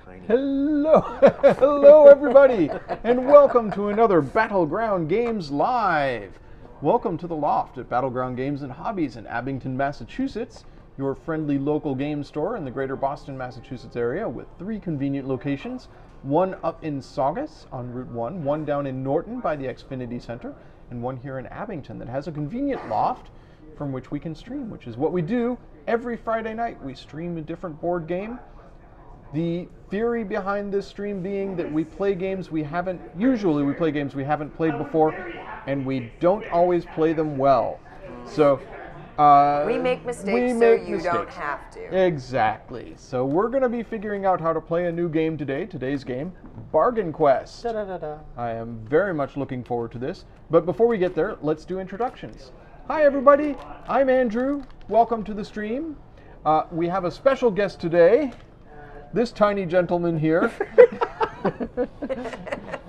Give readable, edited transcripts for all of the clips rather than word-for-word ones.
Tiny. Hello, hello everybody, and welcome to another Battleground Games Live. Welcome to the Loft at Battleground Games and Hobbies in Abington, Massachusetts, your friendly local game store in the greater Boston, Massachusetts area with 3 convenient locations, one up in Saugus on Route 1, one down in Norton by the Xfinity Center, and one here in Abington that has a convenient loft from which we can stream, which is what we do every Friday night. We stream a different board game. The theory behind this stream being that we play games we haven't played before, and we don't always play them well. So we make mistakes don't have to. Exactly. So we're going to be figuring out how to play a new game today. Today's game, Bargain Quest. Da-da-da-da. I am very much looking forward to this. But before we get there, let's do introductions. Hi everybody, I'm Andrew. Welcome to the stream. We have a special guest today. This tiny gentleman here.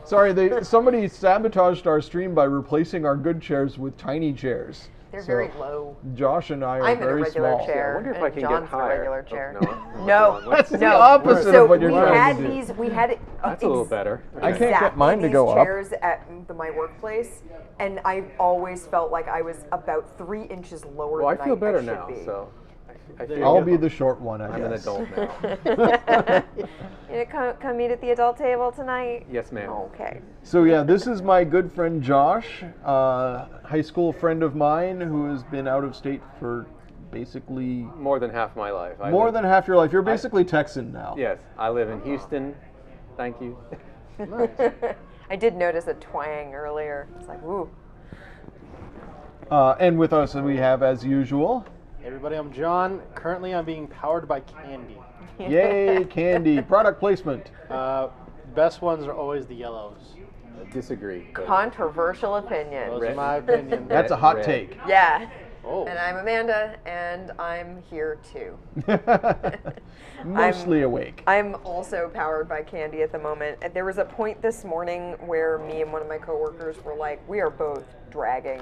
Sorry, somebody sabotaged our stream by replacing our good chairs with tiny chairs. They're very low. Josh and I are very small. I'm in a regular chair. I wonder if I can John's get higher. The regular chair. Oh, no. That's the opposite of what you're trying to do. We had it. That's a little better. I can't get mine to go up. Chairs at my workplace, and I always felt like I was about 3 inches lower Well, than I feel better should now, be. so I feel I'll be the short one, I I'm guess. an adult now. You gonna come eat at the adult table tonight? Yes, ma'am. Okay. So yeah, this is my good friend Josh, high school friend of mine who has been out of state for basically More than half my life. more than half your life. You're basically Texan now. Yes, I live in Houston. Thank you. I did notice a twang earlier. It's like, woo. And with us we have, as usual, Hey everybody, I'm John. Currently, I'm being powered by candy. yay, candy, product placement. Best ones are always the yellows. Disagree. but- Controversial opinion. Those Red. are my opinion. That's a hot Red. take. Yeah. Oh. And I'm Amanda, and I'm here too. Mostly awake. I'm also powered by candy at the moment. And there was a point this morning where me and one of my coworkers were like, we are both dragging.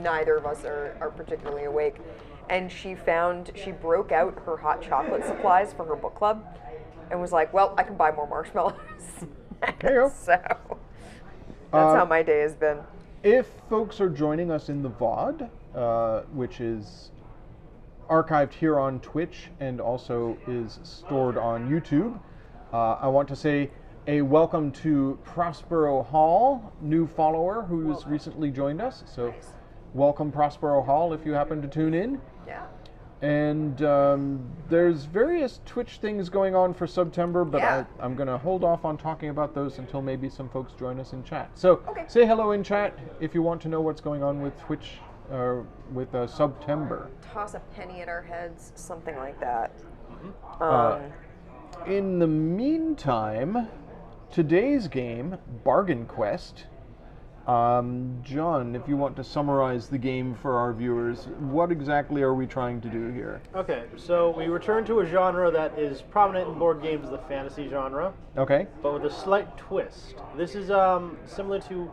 Neither of us are particularly awake. And she broke out her hot chocolate supplies for her book club and was like, well, I can buy more marshmallows. There you go. So that's how my day has been. If folks are joining us in the VOD, which is archived here on Twitch and also is stored on YouTube, I want to say a welcome to Prospero Hall, new follower who has recently joined us. So welcome, Prospero Hall, if you happen to tune in. Yeah. And there's various Twitch things going on for September, but Yeah. I'm going to hold off on talking about those until maybe some folks join us in chat. So Okay. say hello in chat if you want to know what's going on with Twitch with September. Toss a penny at our heads, something like that. In the meantime, today's game, Bargain Quest. John, if you want to summarize the game for our viewers, what exactly are we trying to do here? Okay, so we return to a genre that is prominent in board games, the fantasy genre, Okay. but with a slight twist. This is similar to,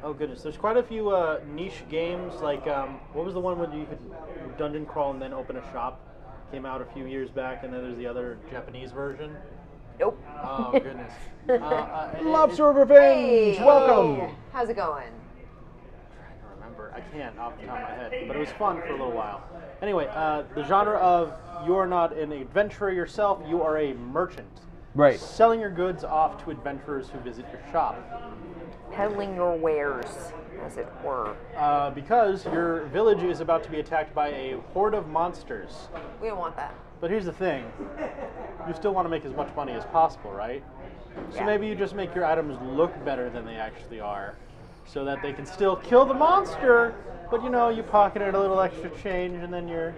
oh goodness, there's quite a few niche games, like, what was the one where you could dungeon crawl and then open a shop? Came out a few years back, and then there's the other Japanese version. Nope. Oh goodness. Lobster of Revenge, welcome! How's it going? I remember. I can't off the top of my head, but it was fun for a little while. Anyway, the genre of you are not an adventurer yourself, you are a merchant. Right. Selling your goods off to adventurers who visit your shop. Peddling your wares, as it were. Because your village is about to be attacked by a horde of monsters. We don't want that. But here's the thing. You still want to make as much money as possible, right? So Yeah. maybe you just make your items look better than they actually are. so that they can still kill the monster, but you pocketed a little extra change and then you're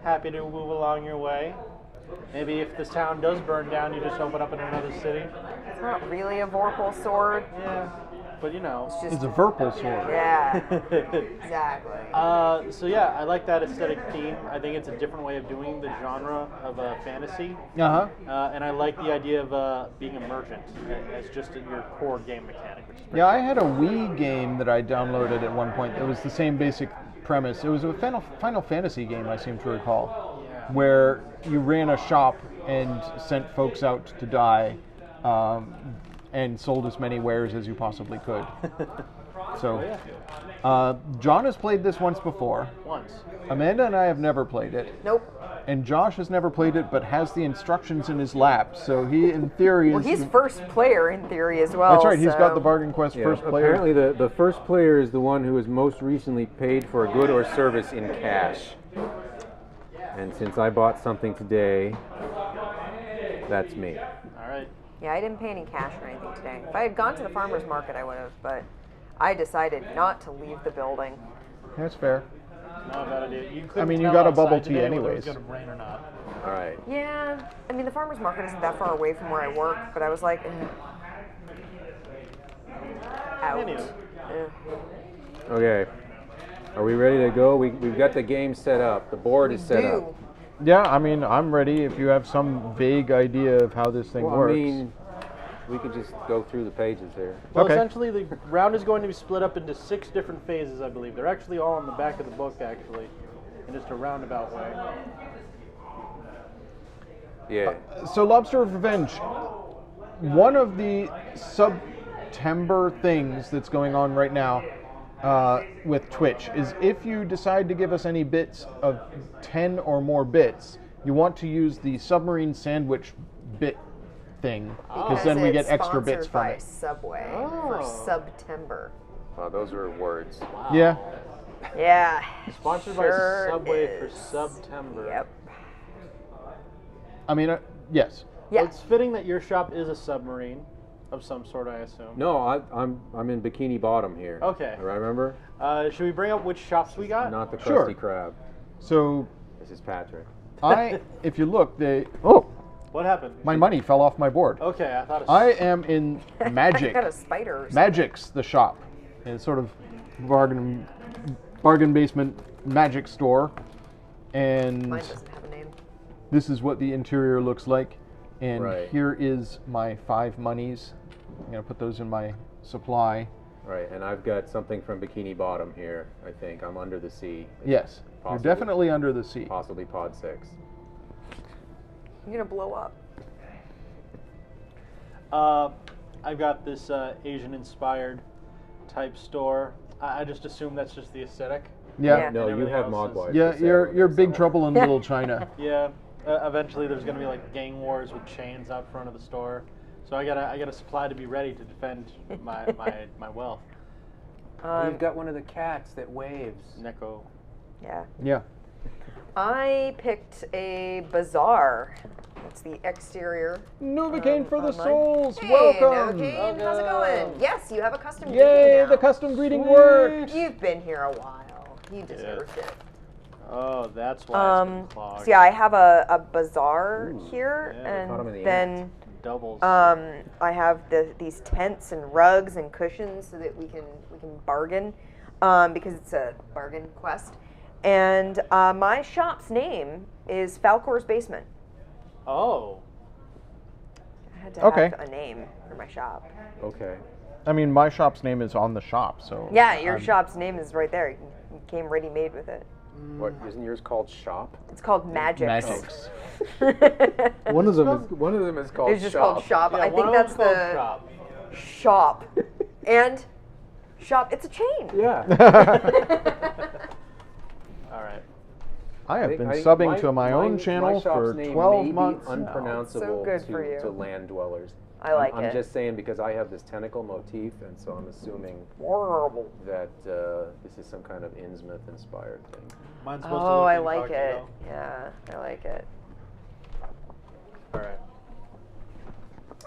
happy to move along your way. Maybe if this town does burn down, you just open up in another city. It's not really a Vorpal sword. Yeah, but It's a Verpal sword. Yeah, exactly. So yeah, I like that aesthetic theme. I think it's a different way of doing the genre of fantasy. Uh-huh. And I like the idea of being emergent as just your core game mechanic. Which is pretty Yeah, I had a Wii game that I downloaded at one point. It was the same basic premise. It was a Final Fantasy game, I seem to recall, where you ran a shop and sent folks out to die, and sold as many wares as you possibly could. So, John has played this once before. Once. Amanda and I have never played it. Nope. And Josh has never played it, but has the instructions in his lap. So he, in theory, Well, is... he's first player in theory as well. That's right, he's so- got the Bargain Quest Yeah, first player. apparently the first player is the one who is most recently paid for a good or service in cash. And since I bought something today, that's me. All right. Yeah, I didn't pay any cash or anything today. If I had gone to the farmer's market, I would have, but I decided not to leave the building. That's fair. Not a bad idea. You I mean, couldn't you tell got a outside bubble tea today whether it anyways. was going to rain or not. All right. Yeah, I mean, the farmer's market isn't that far away from where I work, but I was like, out. Anyway. Eh. Okay. Are we ready to go? We've got the game set up. The board is set up. Yeah, I mean, I'm ready if you have some vague idea of how this thing Well, works. I mean, we could just go through the pages here. Well, Okay. essentially, the round is going to be split up into 6 different phases, I believe. They're actually all on the back of the book, actually, in just a roundabout way. Yeah. So, Lobster of Revenge, one of the September things that's going on right now with Twitch is if you decide to give us any bits of 10 or more bits, you want to use the submarine sandwich bit thing, because then we get extra bits from it. Subway Oh. for September. Wow, those are words. Yeah. Yeah. Sponsored sure by Subway is. for September. Yep. I mean, yes. Yeah. Well, it's fitting that your shop is a submarine of some sort, I assume. No, I'm in Bikini Bottom here. Okay. Remember? Should we bring up which shops we got? Not the Sure. Krusty Krab. So, This is Patrick. if you look, oh, What happened? my money fell off my board. Okay, I thought it I am in Magic. I got a spider. Or something. Magic's the shop. It's sort of bargain basement magic store, and Mine doesn't have a name. this is what the interior looks like. And Right. here is my 5 monies. I'm gonna put those in my supply. Right, and I've got something from Bikini Bottom here, I think. I'm under the sea. Yes, Possibly. you're definitely under the sea. Possibly Pod 6. I'm gonna blow up. I've got this Asian-inspired type store. I just assume that's just the aesthetic. Yeah, Yeah. No, you everything have else is- Mogwai. yeah, for sale you're in big this trouble in Little China. Yeah. Eventually, there's gonna be like gang wars with chains out front of the store. So I gotta supply to be ready to defend my wealth. You've got one of the cats that waves. Neko. Yeah. Yeah. I picked a bazaar. That's the exterior. Novocaine for the online. souls. Hey, Welcome. Novocaine, how's it going? Yes, you have a custom Yay, greeting now. the custom greeting worked. You've been here a while. You deserve it. Oh, that's why it's been So clogged. yeah, I have a bazaar here, yeah, caught 'em in the and then Doubles. I have these tents and rugs and cushions so that we can bargain, because it's a bargain quest. And my shop's name is Falcor's Basement. Oh. I had to Okay. have a name for my shop. Okay. I mean, my shop's name is on the shop, so. Yeah, your shop's name is right there. You came ready made with it. What, isn't yours called Shop? It's called Magic. Magic's. One of them is called It's just called Shop. Yeah, I one think of that's them's called the shop. shop. And shop. It's a chain. Yeah. All right. I have been I- subbing to my own my channel shop's for name 12 may be months. now. unpronounceable So good for you. to land dwellers. I like I'm it. just saying because I have this tentacle motif, and so I'm assuming Horrible. that this is some kind of Innsmouth inspired thing. Mine's supposed to Oh, look I like it. incognito. Yeah, I like it. All right.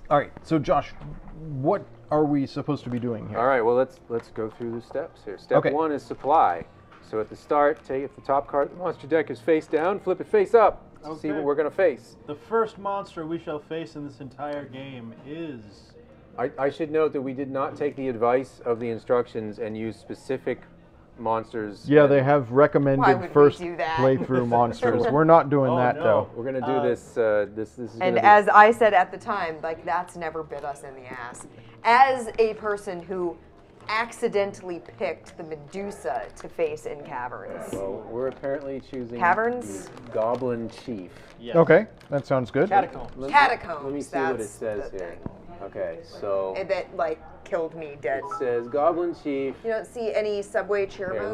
All right. So Josh, what are we supposed to be doing here? All right, well, let's go through the steps here. Step Okay. 1 is supply. So at the start, if the top card of the monster deck is face down, flip it face up to see what Okay. we're going to face. The first monster we shall face in this entire game is... I should note that we did not take the advice of the instructions and use specific monsters. Yeah, and they have Why recommended would we first do that? playthrough monsters. We're not doing Oh, that no. though. We're going to do this. This is And gonna be, as I said at the time, like, that's never bit us in the ass. As a person who accidentally picked the Medusa to face in caverns. well, we're apparently choosing Caverns? the Goblin Chief. Yes. Okay, that sounds good. Catacombs. Catacombs. Let me see what it that's says the here. thing. Okay, so And that, like, killed me dead. it says Goblin Chief. You don't see any subway cheer Here, mode?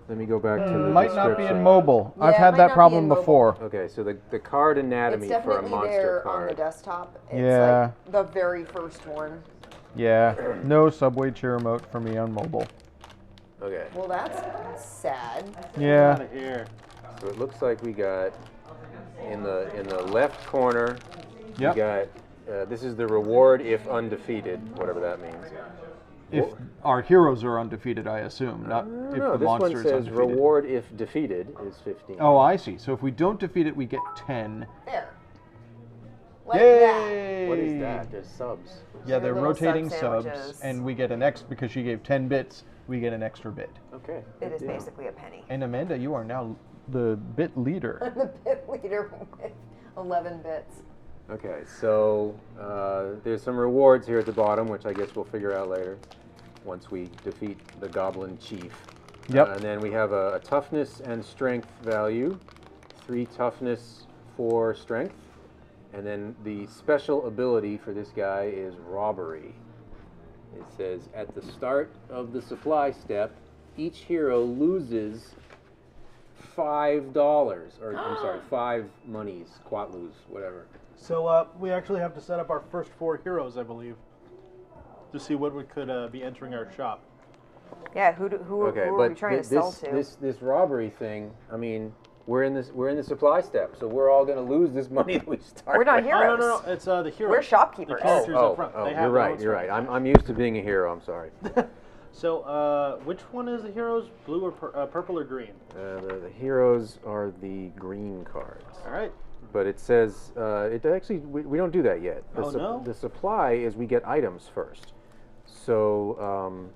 let me go back to the Might not be description. in mobile. Yeah, I've it had might that not be problem in mobile. before. Okay, so the card anatomy It's for a definitely monster there on the card. desktop. It's Yeah. like the very first one. Yeah, no subway cheer remote for me on mobile. Okay, Well, that's sad. Out Yeah, of here. so it looks like we got in the left corner. Yep. We got this is the reward if undefeated, whatever that means. if our heroes are undefeated, I assume, not if No, the this one monster is says undefeated. reward if defeated is 15. Oh, I see. So if we don't defeat it, we get 10. There. Like Yay! What is that? There's subs. Yeah, they're Little rotating sub subs, sandwiches. and we get an extra because she gave 10 bits. We get an extra bit. Okay. that. It is good deal. basically a penny. And Amanda, you are now the bit leader. The bit leader with 11 bits. Okay, so there's some rewards here at the bottom, which I guess we'll figure out later once we defeat the Goblin Chief. Yep. And then we have a toughness and strength value, 3 toughness, 4 strength. And then the special ability for this guy is robbery. It says at the start of the supply step, each hero loses $5, or I'm sorry, 5 monies, quatlus, whatever. So we actually have to set up our first 4 heroes, I believe, to see what we could be entering our shop. Yeah, who Okay, are but we trying to this sell to? this robbery thing, I mean, we're in the supply step, so we're all going to lose this money that we start. We're not with. heroes. Oh, no, it's the heroes. We're shopkeepers. The characters Oh, up front. oh, They have you're their right. own You're right. stuff. I'm used to being a hero. I'm sorry. So, which one is the heroes? Blue or purple or green? The heroes are the green cards, All right. but it says it actually we don't do that yet. Oh, no? The supply is we get items first. So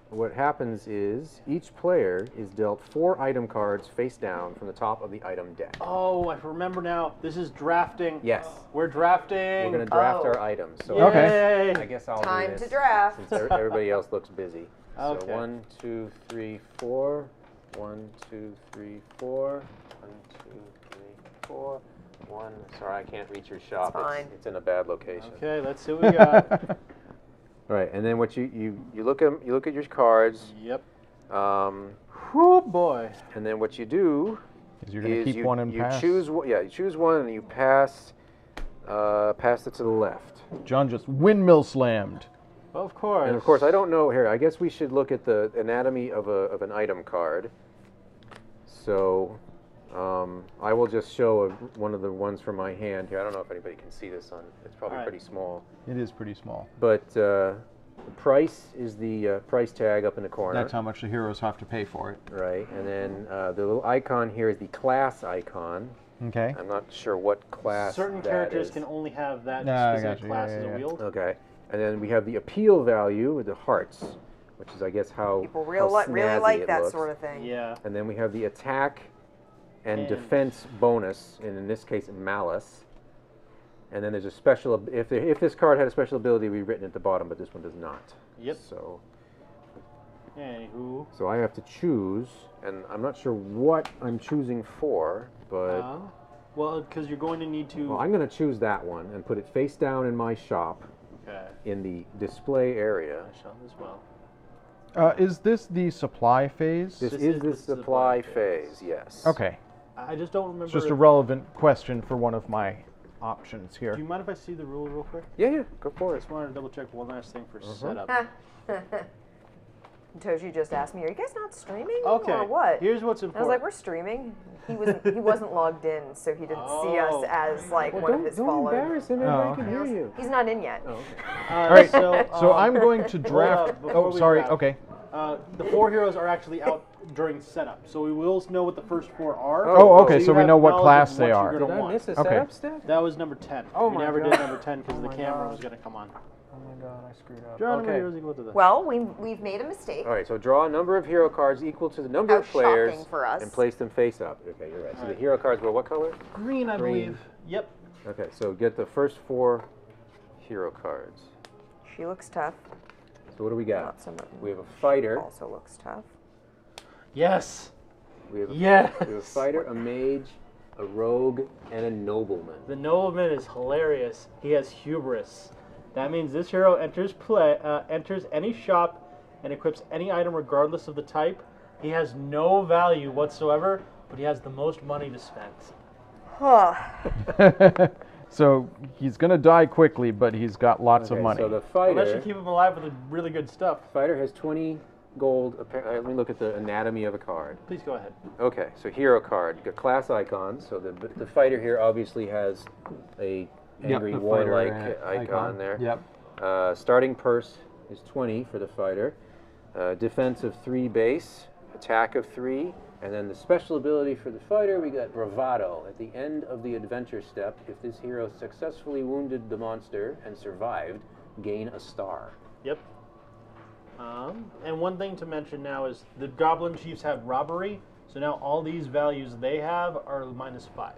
what happens is each player is dealt 4 item cards face down from the top of the item deck. Oh, I remember now. This is drafting. Yes, We're drafting. we're going to draft Oh. our items. So Okay. I guess I'll Time do to this draft. since everybody else looks busy. Okay. So 1, 2, 3, 4. 1, 2, 3, 4. 1, 2, 3, 4. 1. Sorry, I can't reach your shop. fine. It's in a bad location. Okay, let's see what we got. All right, and then what you look at your cards, Yep. um, Oh boy. and then what you do Because you're going to is keep one and you pass. choose you choose one and you pass it to the left. John just windmill slammed. Of course. And of course, I don't know here. I guess we should look at the anatomy of an item card. So I will just show one of the ones from my hand here. I don't know if anybody can see this on. It's probably All right. pretty small. It is pretty small. But the price is the price tag up in the corner. That's how much the heroes have to pay for it. Right, and then the little icon here is the class icon. Okay. I'm not sure what class Certain that characters is. can only have that Nah, I specific got you. class Yeah, as yeah, a yeah. wield. Okay, and then we have the appeal value with the hearts, which is I guess how People how really snazzy like it that looks. sort of thing. Yeah. And then we have the attack and And- defense bonus, and in this case malice. And then there's a special if this card had a special ability, we'd written at the bottom, but this one does not. Yep. So Anywho. I have to choose, and I'm not sure what I'm choosing for, but Well, because you're going to need to. well, I'm going to choose that one and put it face down in my shop Okay. in the display area. I shall as well. Is this the supply phase? This This is is the the supply supply phase, yes. Okay. I just don't remember. It's just a if- relevant question for one of my options here. Do you mind if I see the rule real quick? Yeah, go for I it. just wanted to double check one last thing for Uh-huh. setup. Toshi just asked me, "Are you guys not streaming Okay. or what?" Here's what's I was important. like, "We're streaming." He wasn't logged in, so he didn't see us as like Well, one of his don't followers. embarrass him. Everybody can hear you. He's not in yet. Oh, okay. All right, So I'm going to draft. before Oh, we sorry. draft, Okay. The 4 heroes are actually out during setup, so we will know what the first 4 are. Oh, okay, you so we have know what knowledge of class they you're are. gonna Did I want. miss a Okay. setup step? That was number 10. Oh we my never God. did number 10 because Oh the my camera God. was going to come on. Oh my God, I screwed up. Draw Okay. heroes equal to that. Well, we've made a mistake. All right, so draw a number of hero cards equal to the number How of players shocking for us. and place them face up. Okay, you're right. So the Alright. hero cards were what color? Green, I Green. believe. Yep. Okay, so get the first 4 hero cards. She looks tough. So what do we got? Not so much. We have a fighter. Also looks tough. Yes. We have a, Yes. we have a fighter, a mage, a rogue, and a nobleman. The nobleman is hilarious. He has hubris. That means this hero enters any shop and equips any item regardless of the type. He has no value whatsoever, but he has the most money to spend. Huh. So he's gonna die quickly, but he's got lots of Okay, money. so the Unless you fighter, keep him alive with the really good stuff. fighter has 20 gold. Let me look at the anatomy of a card. Please go ahead. Okay, so hero card. You got class icons. So the fighter here obviously has a angry the fighter, warlike icon there. Yep. Starting purse is 20 for the fighter. Defense of 3 base, attack of 3, and then the special ability for the fighter, we got bravado. At the end of the adventure step, if this hero successfully wounded the monster and survived, gain a star. Yep. And one thing to mention now is the Goblin Chiefs have robbery, so now all these values they have are -5.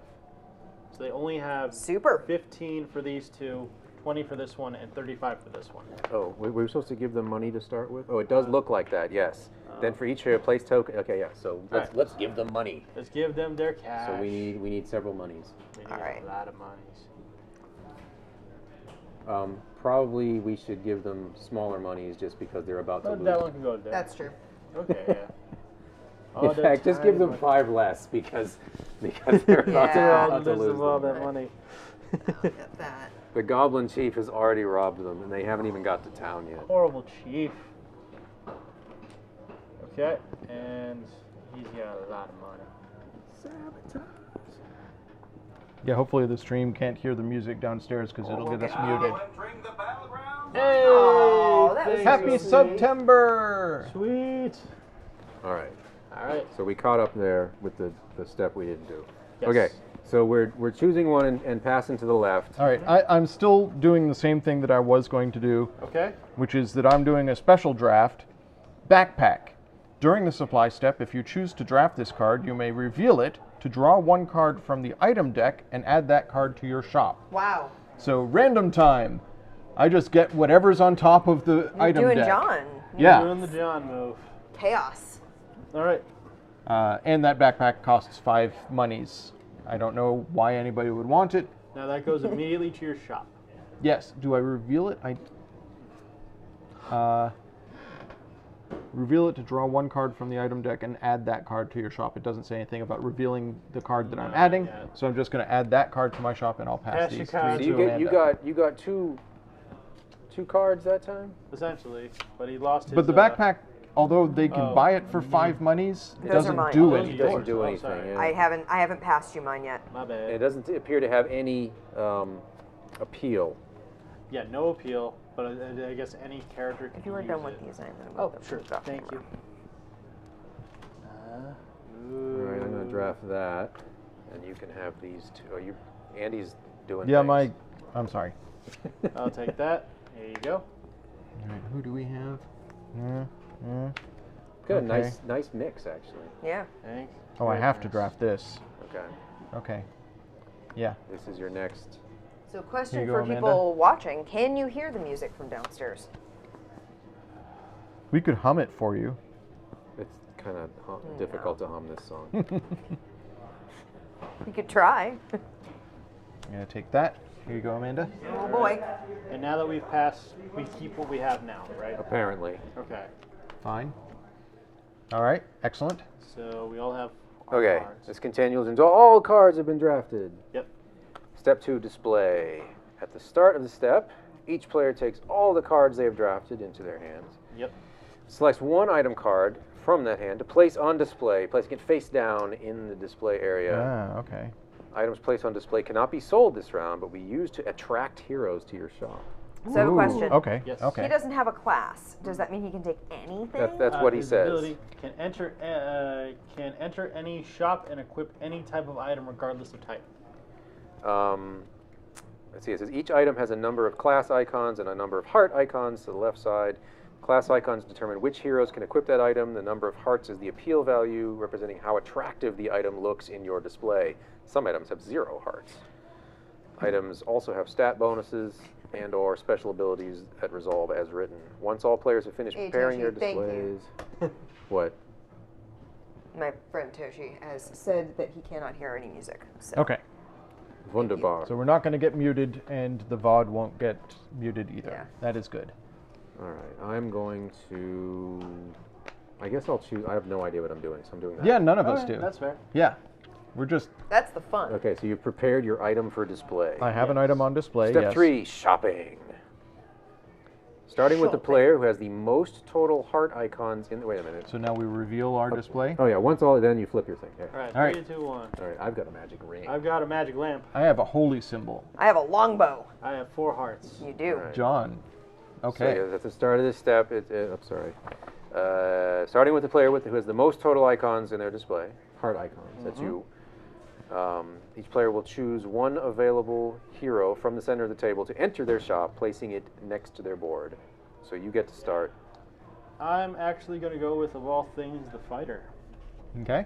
So they only have Super. 15 for these two, 20 for this one, and 35 for this one. Oh, we were supposed to give them money to start with? Oh, it does look like that, yes. Then for each hero, place token. Okay, yeah, so let's give them money. Let's give them their cash. So we need several monies. We need All right. a lot of monies. Probably we should give them smaller monies just because they're about to But lose. that one can go there. That's true. Okay, yeah. Oh, In fact, just give them 5 less because they're about Yeah. to lose all them. that money. Get that. The Goblin Chief has already robbed them, and they haven't even got to town yet. Horrible chief. Okay, and he's got a lot of money. Yeah, hopefully the stream can't hear the music downstairs because it'll get us muted. Hey! Oh, that was thank Happy you. September! Sweet. All right, All right. so we caught up there with the step we didn't do. Yes. Okay, so we're choosing one and passing to the left. All right, I'm still doing the same thing that I was going to do, Okay. which is that I'm doing a special draft, backpack. During the supply step, if you choose to draft this card, you may reveal it to draw 1 card from the item deck and add that card to your shop. Wow. So random time. I just get whatever's on top of the You're item doing deck. John. Yeah. Doing the John move. Chaos. All right. And that backpack costs 5 monies. I don't know why anybody would want it. Now that goes immediately to your shop. Yes. Do I reveal it? Reveal it to draw 1 card from the item deck and add that card to your shop. It doesn't say anything about revealing the card that I'm adding, yeah. so I'm just going to add that card to my shop and I'll pass Pass these your 3 cards. to So Amanda. you got two cards that time? Essentially, but he lost his. But the backpack, although they can oh, buy it for 5 monies, it Those are doesn't mine. do Those are anything. It doesn't do yours. Oh, anything. sorry. Yeah. I haven't passed you mine yet. My bad. It doesn't appear to have any appeal. Yeah, no appeal, but I guess any character can If you were use done with it. these, I'm gonna move Oh, them sure. from Thank you. All right, I'm going to draft that, and you can have these two. Oh, Andy's doing. Yeah, things. I'm sorry. I'll take that. There you go. All right, who do we have? Good, Okay. nice mix actually. Yeah. Thanks. Oh, I Very have to nice. draft this. Okay, Okay. Yeah. this is your next. So, Here question you go, for Amanda. people watching: can you hear the music from downstairs? We could hum it for you. It's kind of difficult to hum this song. You could try. I'm going to take that. Here you go, Amanda. Oh boy. And now that we've passed, we keep what we have now, right? Apparently. Okay. Fine. All right. Excellent. So we all have our Okay, cards. this continues until all cards have been drafted. Yep. Step 2, display. At the start of the step, each player takes all the cards they have drafted into their hands. Yep. selects one item card from that hand to place on display, placing it face down in the display area. Ah, okay. Items placed on display cannot be sold this round, but we use to attract heroes to your shop. So I have a Ooh, question. Okay. Yes. Okay. He doesn't have a class. Does that mean he can take anything? That's what he His says. ability can enter any shop and equip any type of item regardless of type. Let's see, it says each item has a number of class icons and a number of heart icons to the left side. Class icons determine which heroes can equip that item. The number of hearts is the appeal value, representing how attractive the item looks in your display. Some items have 0 hearts. Items also have stat bonuses and or special abilities that resolve as written. Once all players have finished Hey, preparing their Toshi, thank you. displays... What? My friend Toshi has said that he cannot hear any music. So. Okay. Wunderbar. So we're not going to get muted, and the VOD won't get muted either. Yeah. That is good. All right, I'm going to... I guess I'll choose... I have no idea what I'm doing, so I'm doing that. Yeah, none of us Okay, do. That's fair. Yeah. We're just... That's the fun. Okay, so you've prepared your item for display. I have an item on display, Step yes. 3, shopping. Starting with the player who has the most total heart icons in the... Wait a minute. So now we reveal our display. Oh yeah, once all... Then you flip your thing. Okay. All right, All right. 3, 2, 1. All right, I've got a magic ring. I've got a magic lamp. I have a holy symbol. I have a longbow. I have 4 hearts. You do. Right. John. So Okay. yeah, at the start of this step, I'm sorry. Starting with the player who has the most total icons in their display, heart icons. That's you. Each player will choose one available hero from the center of the table to enter their shop, placing it next to their board. So you get to start. I'm actually going to go with, of all things, the fighter. Okay.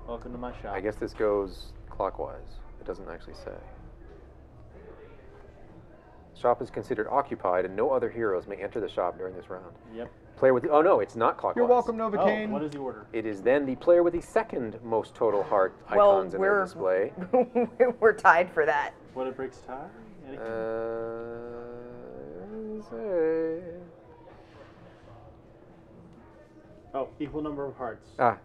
Welcome to my shop. I guess this goes clockwise. It doesn't actually say. Shop is considered occupied, and no other heroes may enter the shop during this round. Yep. Player with the, oh no, it's not clockwise. You're welcome, Oh, Novocaine. what is the order? It is then the player with the second most total heart Well, icons in their display. we're tied for that. What it breaks tie? Anything? Say. Oh, equal number of hearts. Ah,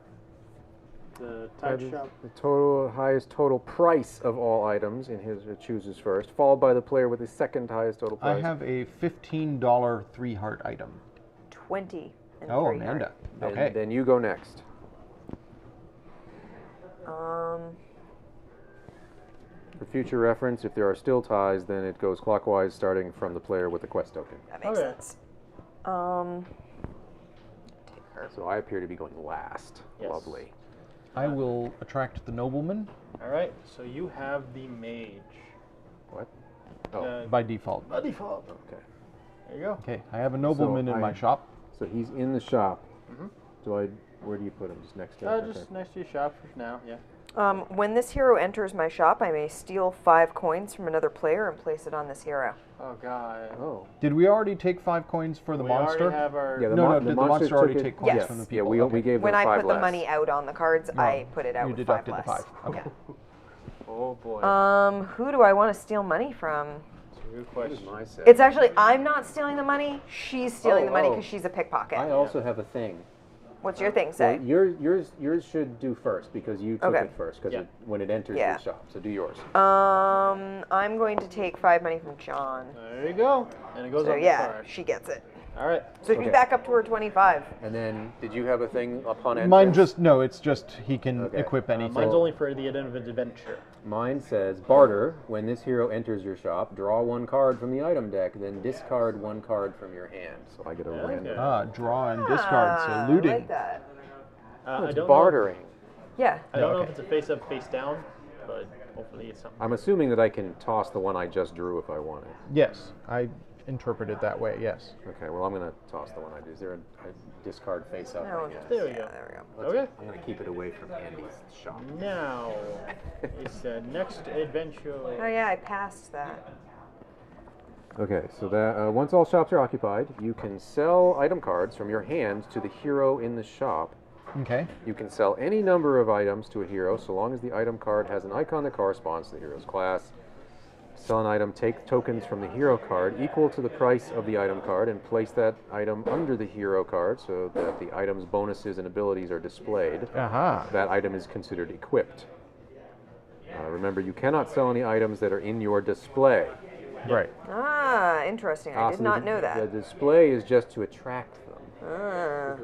The that type is shop. the highest total price of all items in his chooses first, followed by the player with the second highest total I price. have a $15 3-heart item. 20 and Oh, 3 Amanda. Then- Okay. Then you go next. For future reference, if there are still ties, then it goes clockwise, starting from the player with the quest token. That makes Okay. sense. Take her. So I appear to be going last. Yes. Lovely. I will attract the nobleman All right, so you have the mage. What? Oh, by default. By default. okay. There you go. Okay, I have a nobleman in my shop. So he's in the shop. Where do you put him? Just next to him? Just next to your shop for now, yeah. When this hero enters my shop, I may steal 5 coins from another player and place it on this hero. Oh, God. Oh. Did we already take 5 coins for the we monster? already have our... Yeah, No, did the monster already took it- take coins Yes. from the Yeah, people? we Okay. gave When them I 5 put less. the money out on the cards, I put it out You with 5 deducted less. the 5. Okay. Oh, boy. Who do I want to steal money from? That's a good What is question. my set? It's actually, I'm not stealing the money. She's stealing Oh, the money oh. because she's a pickpocket. I also have a thing. What's your thing say? Well, yours should do first because you took Okay. it first because Yeah. when it enters Yeah. your shop. So do yours. I'm going to take 5 money from John. There you go. And it goes So on yeah, the card. she gets it. All right. So she's Okay. back up to her 25. And then, did you have a thing upon entrance? Mine it's just he can Okay. equip anything. Mine's only for the end of an adventure. Mine says, barter, when this hero enters your shop, draw 1 card from the item deck, then discard 1 card from your hand. So I get a random. Draw and discard, Ah, so looting. I like that. I It's don't bartering. Yeah. Know, I don't know Okay. if it's a face up, face down, but hopefully it's something. I'm assuming that I can toss the one I just drew if I want it. Yes, I interpret it that way, yes. Okay, well, I'm going to toss the one I do. Is there a discard face up? No, I guess? There we yeah, go. there we go. Okay. I'm going to keep it away from Andy's shop. Now, it's next adventure. Oh yeah, I passed that. Okay, so that once all shops are occupied, you can sell item cards from your hand to the hero in the shop. Okay. You can sell any number of items to a hero so long as the item card has an icon that corresponds to the hero's class. Sell an item, take tokens from the hero card equal to the price of the item card and place that item under the hero card so that the item's bonuses and abilities are displayed. Aha. That item is considered equipped. Remember, you cannot sell any items that are in your display. Right. Ah, interesting. I did So not the- know The that. display is just to attract them. Ah.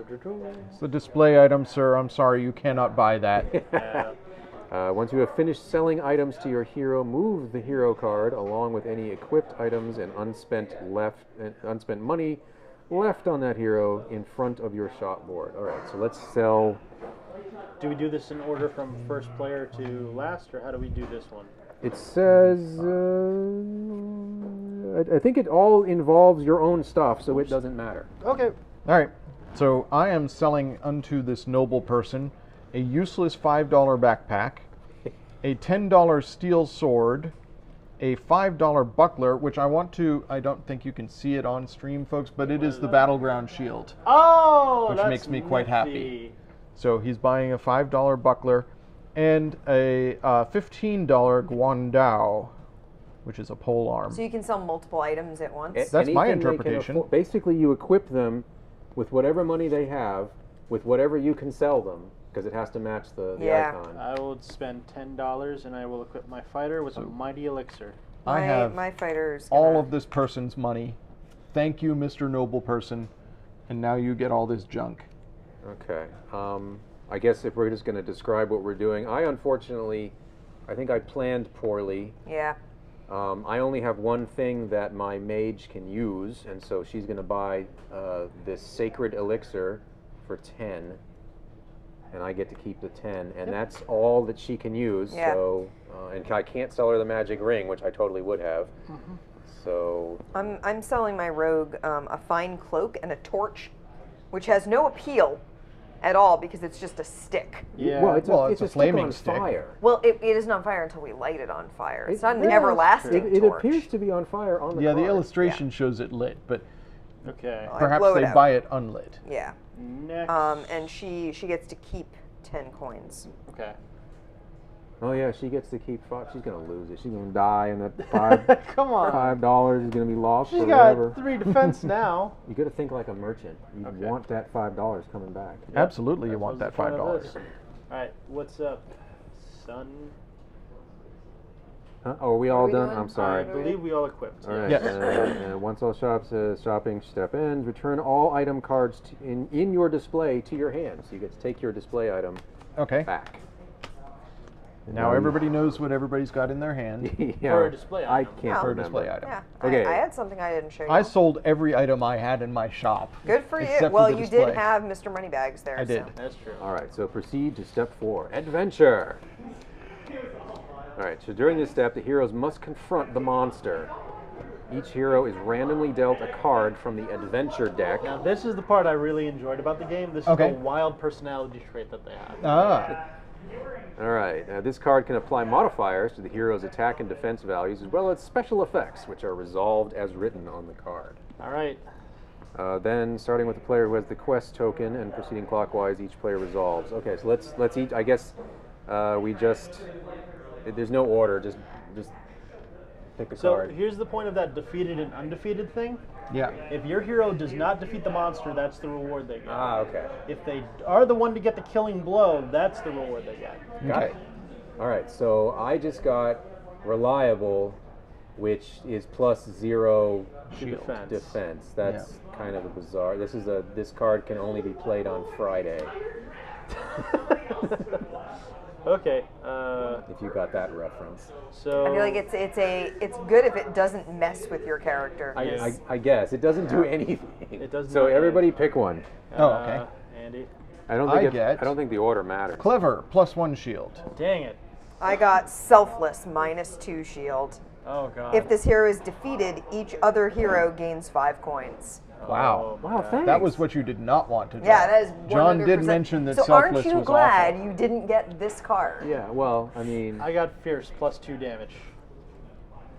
It's a display item, sir. I'm sorry, you cannot buy that. Once you have finished selling items to your hero, move the hero card along with any equipped items and unspent money left on that hero in front of your shop board. All right, so let's sell. Do we do this in order from first player to last, or how do we do this one? It says, I think it all involves your own stuff, so it doesn't matter. Okay. All right. So I am selling unto this noble person a useless $5 backpack, a $10 steel sword, a $5 buckler, which I don't think you can see it on stream, folks, but it is the Battleground shield. Oh, Which that's makes me quite happy. nifty. So he's buying a $5 buckler and a $15 guandao, which is a pole arm. So you can sell multiple items at once? That's my Anything they can interpretation. afford- Basically, you equip them with whatever money they have, with whatever you can sell them, because it has to match the Yeah. icon. I will spend $10 and I will equip my fighter with a mighty elixir. I have my fighter's all gonna- of this person's money. Thank you, Mr. Noble Person. And now you get all this junk. Okay. I guess if we're just going to describe what we're doing, I think I planned poorly. Yeah. I only have one thing that my mage can use, and so she's going to buy this sacred elixir for 10, and I get to keep the 10, and that's all that she can use. Yeah. So, and I can't sell her the magic ring, which I totally would have. So, I'm selling my rogue a fine cloak and a torch, which has no appeal at all because it's just a stick. Yeah. well, it's Well, a, it's a stick flaming on stick. fire. Well, it isn't on fire until we light it on fire. It's not an Yeah, everlasting It torch. appears to be on fire on the Yeah, the card. illustration shows it lit, but Okay. I perhaps blow it they out. buy it unlit. Yeah. Next. And she gets to keep 10 coins. Okay. Oh yeah, she gets to keep five. She's gonna lose it. She's gonna die, and that Come on. $5 is gonna be lost She's forever. got 3 defense now. You got to think like a merchant. You Okay. want that $5 coming back. Absolutely, you That want was that the point of $5. this. All right. What's up, son? Huh? Oh, are we all we done? doing? I'm sorry. I believe we all equipped. All right. Yes. Once all shopping step ends, return all item cards in your display to your hand. So you get to take your display item Okay. back. Now everybody knows what everybody's got in their hand. Yeah, For a display I item. can't For a remember. display item. Yeah. Okay. I had something I didn't show you. I sold every item I had in my shop. Good for you. except for Well, the you display. did have Mr. Moneybags there. I did. So. That's true. All right, so proceed to step 4, adventure. All right, so during this step, the heroes must confront the monster. Each hero is randomly dealt a card from the adventure deck. Now this is the part I really enjoyed about the game. This Okay. is the wild personality trait that they have. Ah. All right, this card can apply modifiers to the hero's attack and defense values, as well as special effects, which are resolved as written on the card. All right. Then, starting with the player who has the quest token and proceeding clockwise, each player resolves. Okay, so let's each. I guess we just. There's no order. Just pick a So card. here's the point of that defeated and undefeated thing. Yeah. If your hero does not defeat the monster, that's the reward they get. Ah, okay. If they are the one to get the killing blow, that's the reward they get. Got Okay. it. All right, so I just got reliable, which is +0 Shield. defense. That's kind of a bizarre. This card can only be played on Friday. Okay. If you got that reference. So I feel like it's good if it doesn't mess with your character. I guess it doesn't do anything. It doesn't So do everybody pick one. Oh, okay. Andy. I don't I think get- I don't think the order matters. Clever, +1 shield. Dang it. I got selfless -2 shield. Oh god. If this hero is defeated, each other hero gains 5 coins. Wow. Wow, thanks. That was what you did not want to do. Yeah, that is 100%. John did mention that so selfless aren't you was glad awful. you didn't get this card? Yeah, well, I mean, I got fierce +2 damage.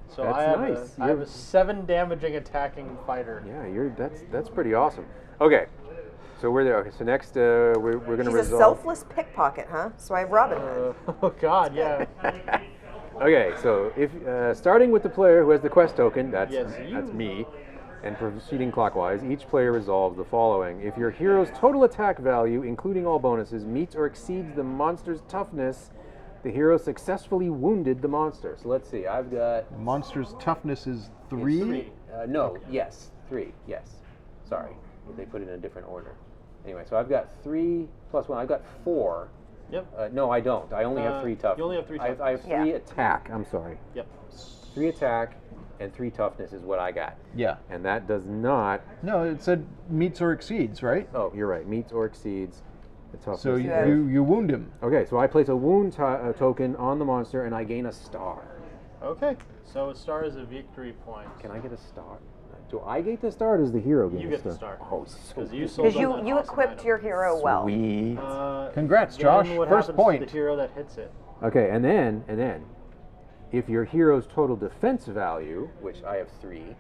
So That's I have nice. I have a 7 damaging attacking fighter. yeah, that's pretty awesome. Okay, so we're there. Okay, so next we're gonna She's a resolve. selfless pickpocket, huh? So I have Robin Hood. Oh god, yeah. Okay, so if starting with the player who has the quest token, that's Yes, you. that's me, and proceeding clockwise, each player resolves the following: if your hero's total attack value, including all bonuses, meets or exceeds the monster's toughness, The hero successfully wounded the monster. So let's see. I've got Monster's toughness is it's 3. No, yes, 3. Yes. Sorry, they put it in a different order. Anyway, so I've got 3 plus 1. I've got 4. Yep. No, I don't. I only have 3 toughness. You only have 3 toughness. I have 3 attack. I'm sorry. Yep. 3 attack and 3 toughness is what I got. Yeah. And that does not. No, it said meets or exceeds, right? Oh, you're right. Meets or exceeds the toughness. So you wound him. Okay, so I place a wound token on the monster and I gain a star. Okay. So a star is a victory point. Can I get a star? Do I get the star or does the hero get You a get star? the star. Oh, so Because you Because sold them that you awesome equipped item. your hero well. Sweet. Congrats, then Josh. What First happens point. to the hero that hits it? Okay, and then, if your hero's total defense value, which I have 3,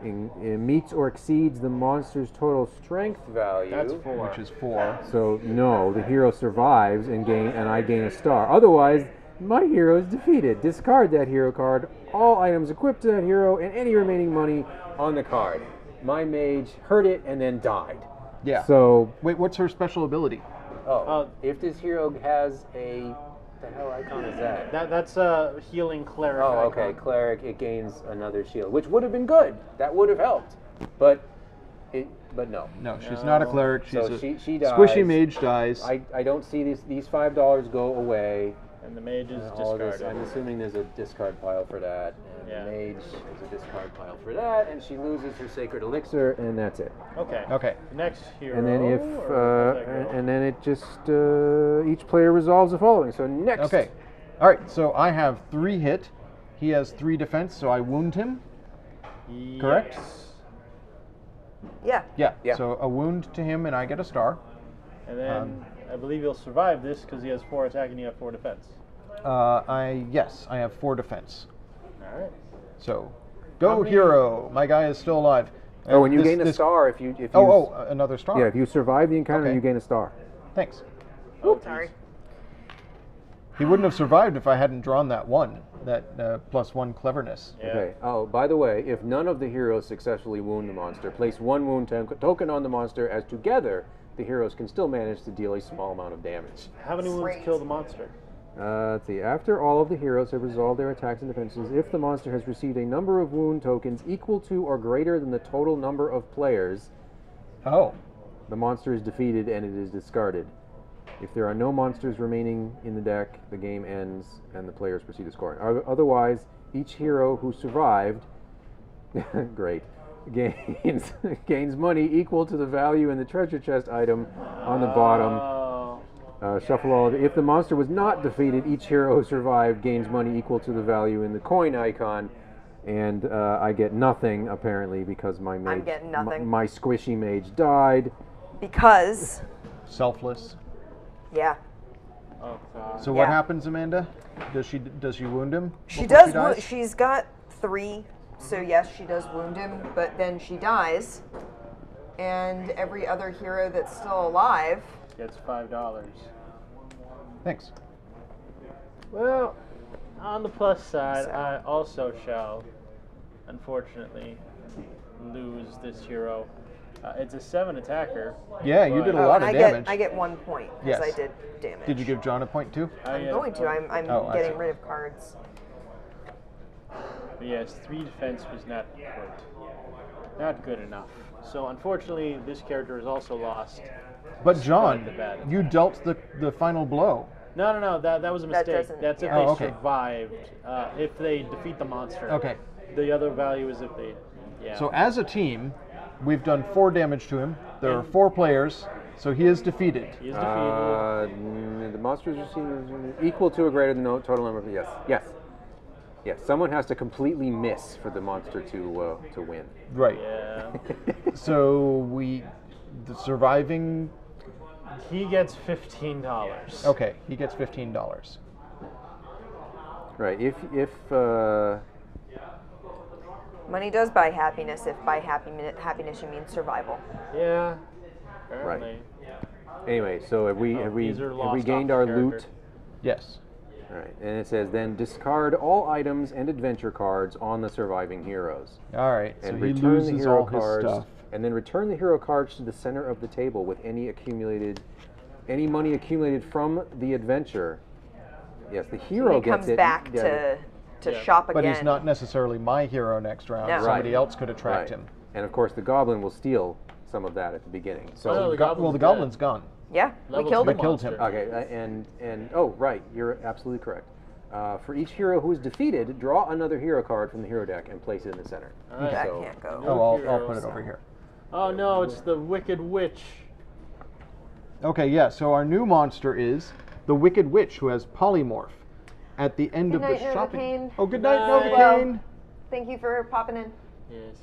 meets or exceeds the monster's total strength value, That's 4. Which is 4. so no, the hero survives and I gain a star. Otherwise, my hero is defeated. Discard that hero card, all items equipped to that hero, and any remaining money on the card. My mage heard it and then died. Yeah. So, Wait, what's her special ability? if this hero has a, the hell icon is that? That's a healing cleric. Oh, okay. icon. Cleric, it gains another shield, which would have been good. That would have helped, but no. No, she's not a cleric. She's So a she dies. squishy mage dies. I don't see these $5 go away. And the mage is All of this, discarded. I'm assuming there's a discard pile for that. And Yeah. the mage is a discard pile for that, and she loses her sacred elixir, and that's it. Okay. Okay. Next hero. And then or does that go? and then it just each player resolves the following. So next. Okay. All right, so I have 3 hit. He has 3 defense, so I wound him. Correct? Yes. Yeah. Yeah. So a wound to him, and I get a star. And then I believe he'll survive this because he has 4 attack and you have 4 defense. Yes, I have 4 defense. All right. So, How go many- hero. My guy is still alive. Oh, and you This- gain a this- star if you another star. yeah, if you survive the encounter, Okay. you gain a star. Thanks. Oh, Sorry. He wouldn't have survived if I hadn't drawn that +1 cleverness. Yeah. Okay. Oh, by the way, if none of the heroes successfully wound the monster, place 1 wound token on the monster, as together the heroes can still manage to deal a small amount of damage. How many wounds Great. kill the monster? Let's see. After all of the heroes have resolved their attacks and defenses, if the monster has received a number of wound tokens equal to or greater than the total number of players, Oh. the monster is defeated and it is discarded. If there are no monsters remaining in the deck, the game ends and the players proceed to scoring. Otherwise, each hero who survived, great, gains money equal to the value in the treasure chest item on the bottom. Shuffle all of it. If the monster was not defeated, each hero who survived gains money equal to the value in the coin icon. And I get nothing, apparently, because my mage, getting nothing. my squishy mage died. Because, Selfless. yeah. Oh god. So what Yeah. happens, Amanda? Does she wound him? She before does. dies? She's got 3, so yes, she does wound him. But then she dies, and every other hero that's still alive. Gets $5. Thanks. Well, on the plus side, So- I also shall, unfortunately, lose this hero. It's a 7 attacker. Yeah, you but did a lot and of I damage. I get 1 point because Yes. I did damage. Did you give John a point too? I'm going to. I'm Oh, I getting see. rid of cards. But yes, 3 defense was not good enough. So unfortunately, this character is also lost. But John, the bad. you dealt the final blow. No, that was a That mistake. doesn't- That's if yeah. they Oh, okay. survived. If they defeat the monster. Okay. The other value is if they, yeah. So as a team, we've done 4 damage to him. There are 4 players, so he is defeated. he is defeated. The monsters receive equal to or greater than the total number of yes. Someone has to completely miss for the monster to win. Right. Yeah. So the surviving. He gets $15. Okay, he gets $15. Right. If Money does buy happiness. If by happiness you mean survival. Yeah. Apparently. anyway, so have we these are lost gained off our the loot? character. Yes. All right, and it says then discard all items and adventure cards on the surviving heroes, All right. So and he return the loses hero all his cards, stuff. and then return the hero cards to the center of the table with any money accumulated from the adventure Yes, the hero he gets comes it. back yeah, to Yeah. shop again. But he's not necessarily my hero next round. No. Somebody Right. else could attract Right. him. And of course, the goblin will steal some of that at the beginning. So Oh, no, the goblin's Well, the dead. goblin's gone. Yeah, we Level killed two him. killed him. monster. okay, and oh right, you're absolutely correct. For each hero who is defeated, draw another hero card from the hero deck and place it in the center. All right. That So- can't go. No Oh, I'll heroes. put it over here. Oh no, it's the Wicked Witch. Okay, yeah, so our new monster is the Wicked Witch, who has polymorph. At the end Good of the night, shopping... Novocaine. Oh, good night, Night. Novocaine! Thank you for popping in. Yes.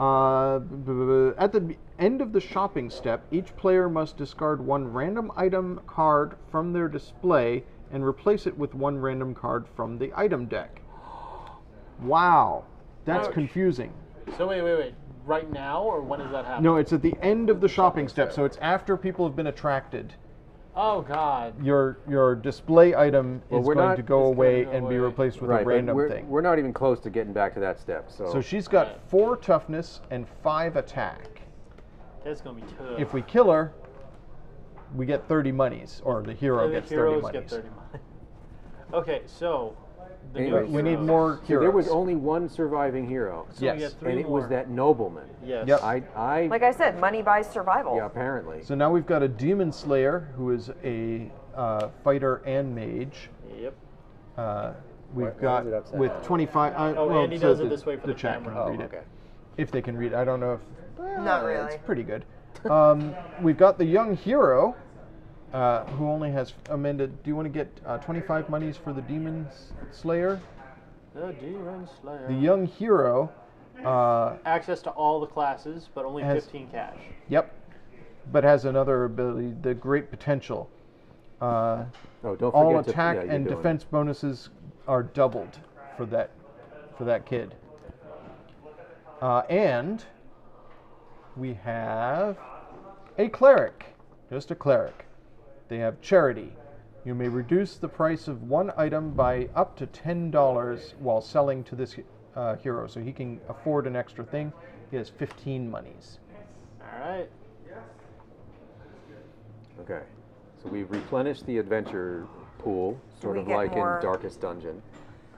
At the end of the shopping step, each player must discard one random item card from their display and replace it with one random card from the item deck. Wow, that's Ouch. confusing. So wait. Right now, or when does that happen? No, it's at the end of the shopping step, so it's after people have been attracted. Oh God. Your display item Well, is we're going not- to go it's gonna away go and be away. replaced with Right, a but random we're, thing. we're not even close to getting back to that step. So she's got 4 toughness and 5 attack. That's gonna be tough. If we kill her, we get 30 monies, or the hero the gets 30 heroes monies. get 30 money. Okay, so the Anyway, new We need heroes. more So heroes. there was only one surviving hero, So Yes. we get 3 and it more. was that nobleman. Yes. Yep. I Like I said, money buys survival. yeah, apparently. So now we've got a demon slayer who is a fighter and mage. Yep. We've Why got is it upside with down? 25. Oh, well, Andy so does it the- this way for the chat camera. can Oh, read it. okay. If they can read it, I don't know if. Not really. It's pretty good. We've got the young hero, who only has Amanda. Do you want to get 25 monies for the demon slayer? The Demon Slayer. The young hero. Access to all the classes, but only Has- 15 cash. Yep. But has another ability, the great potential. Oh, don't forget All to, attack yeah, you're and doing defense bonuses are doubled for that kid. And we have a cleric, just a cleric. They have charity. You may reduce the price of one item by up to $10 while selling to this hero, so he can afford an extra thing. He has 15 monies. All right. Okay, so we've replenished the adventure pool, sort we of get like more- in Darkest Dungeon.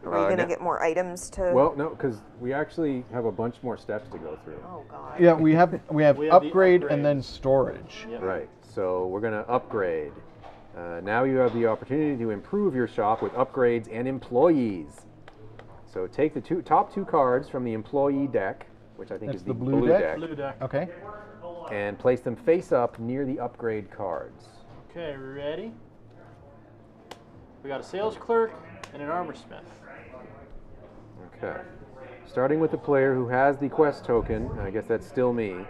Are we now- gonna get more items to? Well, no, because we actually have a bunch more steps to go through. Oh God. Yeah, we have We have the upgrade and upgrades. then storage. Yep. Right, so we're going to upgrade. Now you have the opportunity to improve your shop with upgrades and employees. So take the top 2 cards from the employee deck, which I think That's is the the blue blue deck? deck, Blue deck. Okay. and place them face up near the upgrade cards. Okay, ready? We got a sales clerk and an armor smith. Okay. Starting with the player who has the quest token, and I guess that's still me,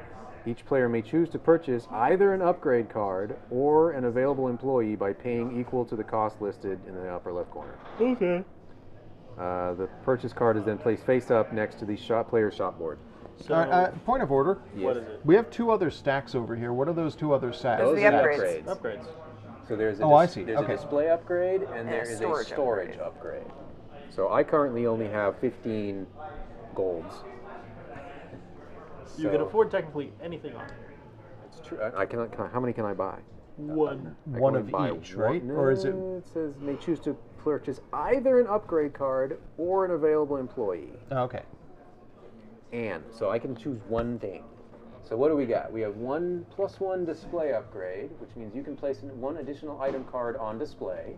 each player may choose to purchase either an upgrade card or an available employee by paying equal to the cost listed in the upper left corner. Okay. The purchase card is then placed face up next to the player's shop board. So All right, point of order. what is it? We have 2 other stacks over here. What are those 2 other stacks? Those are the are upgrades. Upgrades. So there's a Oh, I see. There's Okay. a display upgrade and there a is storage a storage upgrade. So I currently only have 15 golds. You can So- afford technically anything on here. It's true. I cannot. How many can I buy? One. I can One only of buy each, one- right? No, Or is it? It says may choose to purchase either an upgrade card or an available employee. Okay. And so I can choose one thing. So what do we got? We have 1+1 display upgrade, which means you can place one additional item card on display.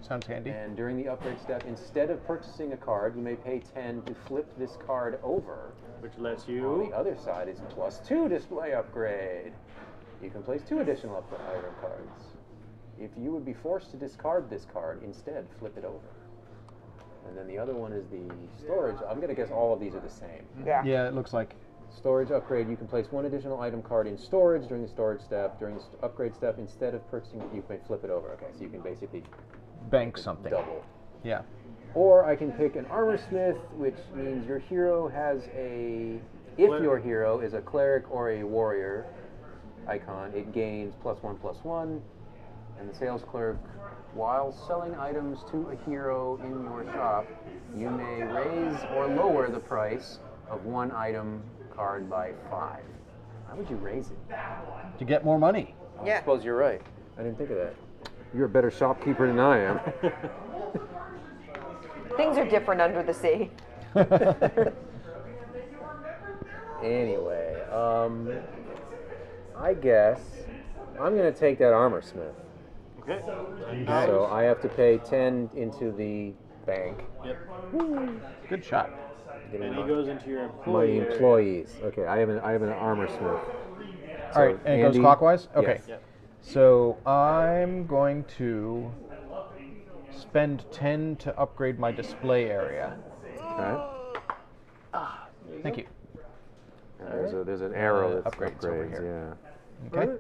Sounds handy. And during the upgrade step, instead of purchasing a card, you may pay 10 to flip this card over. Which lets On you. the other side is +2 display upgrade. You can place 2 additional item cards. If you would be forced to discard this card, instead flip it over. And then the other one is the storage. I'm going to guess all of these are the same. Yeah. Yeah, it looks like. Storage upgrade, you can place one additional item card in storage during the storage step. During the upgrade step, instead of purchasing it, you may flip it over. Okay, so you can basically Bank something. double. Yeah. Or I can pick an armor smith, which means your hero has a... If your hero is a cleric or a warrior icon, it gains +1/+1. And the sales clerk, while selling items to a hero in your shop, you may raise or lower the price of one item card by 5. Why would you raise it? To get more money. I Yeah. suppose you're right. I didn't think of that. You're a better shopkeeper than I am. Things are different under the sea. Anyway, I guess I'm going to take that armor smith. Okay. So I have to pay 10 into the bank. Yep. Good shot. And he goes into your My employee area. employees. Okay, I have an armor smith. All right, and it goes Andy- clockwise? Okay. Yes. Yep. So I'm going to spend 10 to upgrade my display area. Okay. Thank you. And there's an arrow that upgrades over upgrades. here. Yeah. Okay.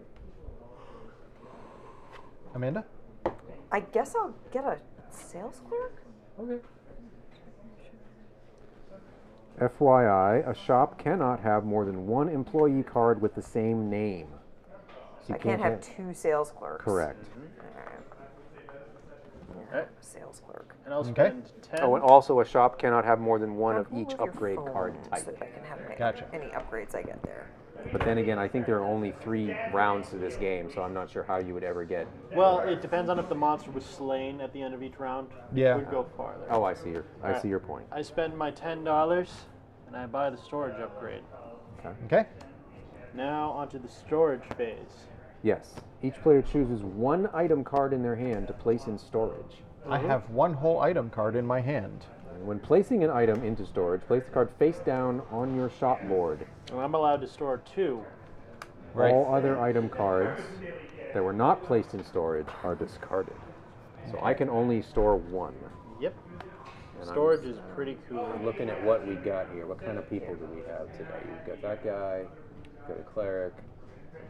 Amanda? I guess I'll get a sales clerk? Okay. FYI, a shop cannot have more than one employee card with the same name. So I can't have two sales clerks. Correct. Okay. Sales clerk. And I'll Okay. spend 10. Oh, and also a shop cannot have more than one of Go each with your upgrade card phone type. So that I can have Gotcha. any upgrades I get there. But then again, I think there are only 3 rounds to this game, so I'm not sure how you would ever get. Well, it depends on if the monster was slain at the end of each round. Yeah. It would go farther. Oh, I see your point. I spend my $10 and I buy the storage upgrade. Okay. Now onto the storage phase. Yes. Each player chooses one item card in their hand to place in storage. I have one whole item card in my hand. And when placing an item into storage, place the card face down on your shop board. And I'm allowed to store 2. Right. All other item cards that were not placed in storage are discarded. So I can only store 1. Yep. And Storage is pretty cool. I'm looking at what we got here. What kind of people do we have today? You've got that guy, you've got a cleric.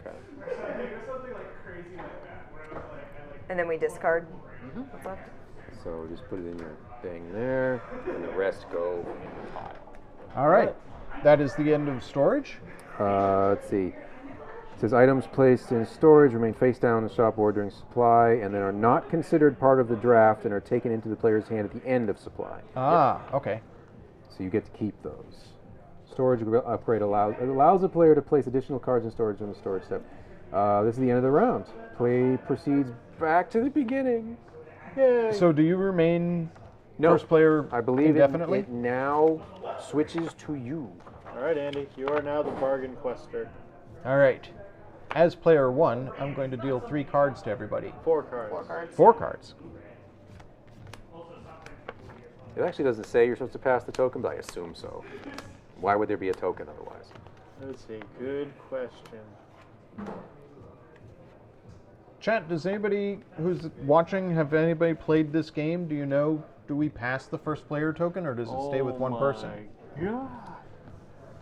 Okay. And then we discard what's left. So just put it in your thing there, and the rest go in the pile. All right. That is the end of storage. Let's see. It says items placed in storage remain face down on the shop board during supply and then are not considered part of the draft and are taken into the player's hand at the end of supply. Ah, okay. So you get to keep those. Storage upgrade allows the player to place additional cards in storage during the storage step. This is the end of the round. Play proceeds back to the beginning. Yay. So do you remain No, first player I believe indefinitely? it now switches to you. All right, Andy, you are now the bargain quester. All right. As player 1, I'm going to deal 3 cards to everybody. 4 cards. 4 cards. 4 cards. It actually doesn't say you're supposed to pass the token, but I assume so. Why would there be a token otherwise? That's a good question. Chat, does anybody who's watching, have anybody played this game? Do you know, do we pass the first player token or does it stay with one person? Yeah.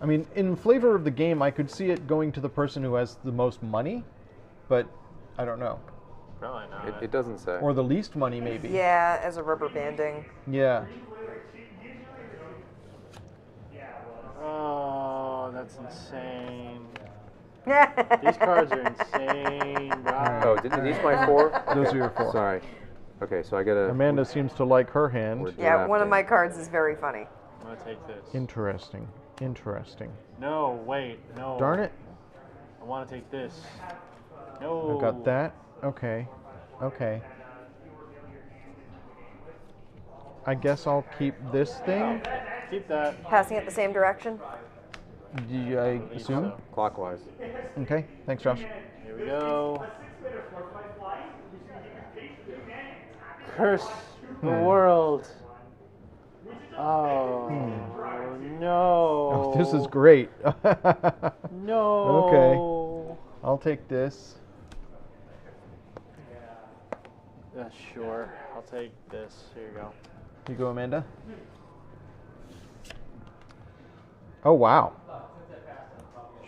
I mean, in flavor of the game, I could see it going to the person who has the most money, but I don't know. Probably not. It doesn't say. Or the least money, maybe. Yeah, as a rubber banding. Yeah. Oh, that's insane. These cards are insane, bro. Oh, did these my 4? Those are your 4. Sorry. Okay, so I gotta. Amanda seems to like her hand. We're Yeah, one of drafting. my cards is very funny. I'm gonna take this. Interesting. Interesting. No, wait, no. Darn it. I want to take this. No. I got that. Okay. Okay. I guess I'll keep this thing. Keep that. Passing it the same direction. I assume. Clockwise. Okay. Thanks, Josh. Here we go. Curse the world. Oh no. Oh, this is great. No. Okay. I'll take this. Sure. I'll take this. Here you go. You go, Amanda. Oh, wow.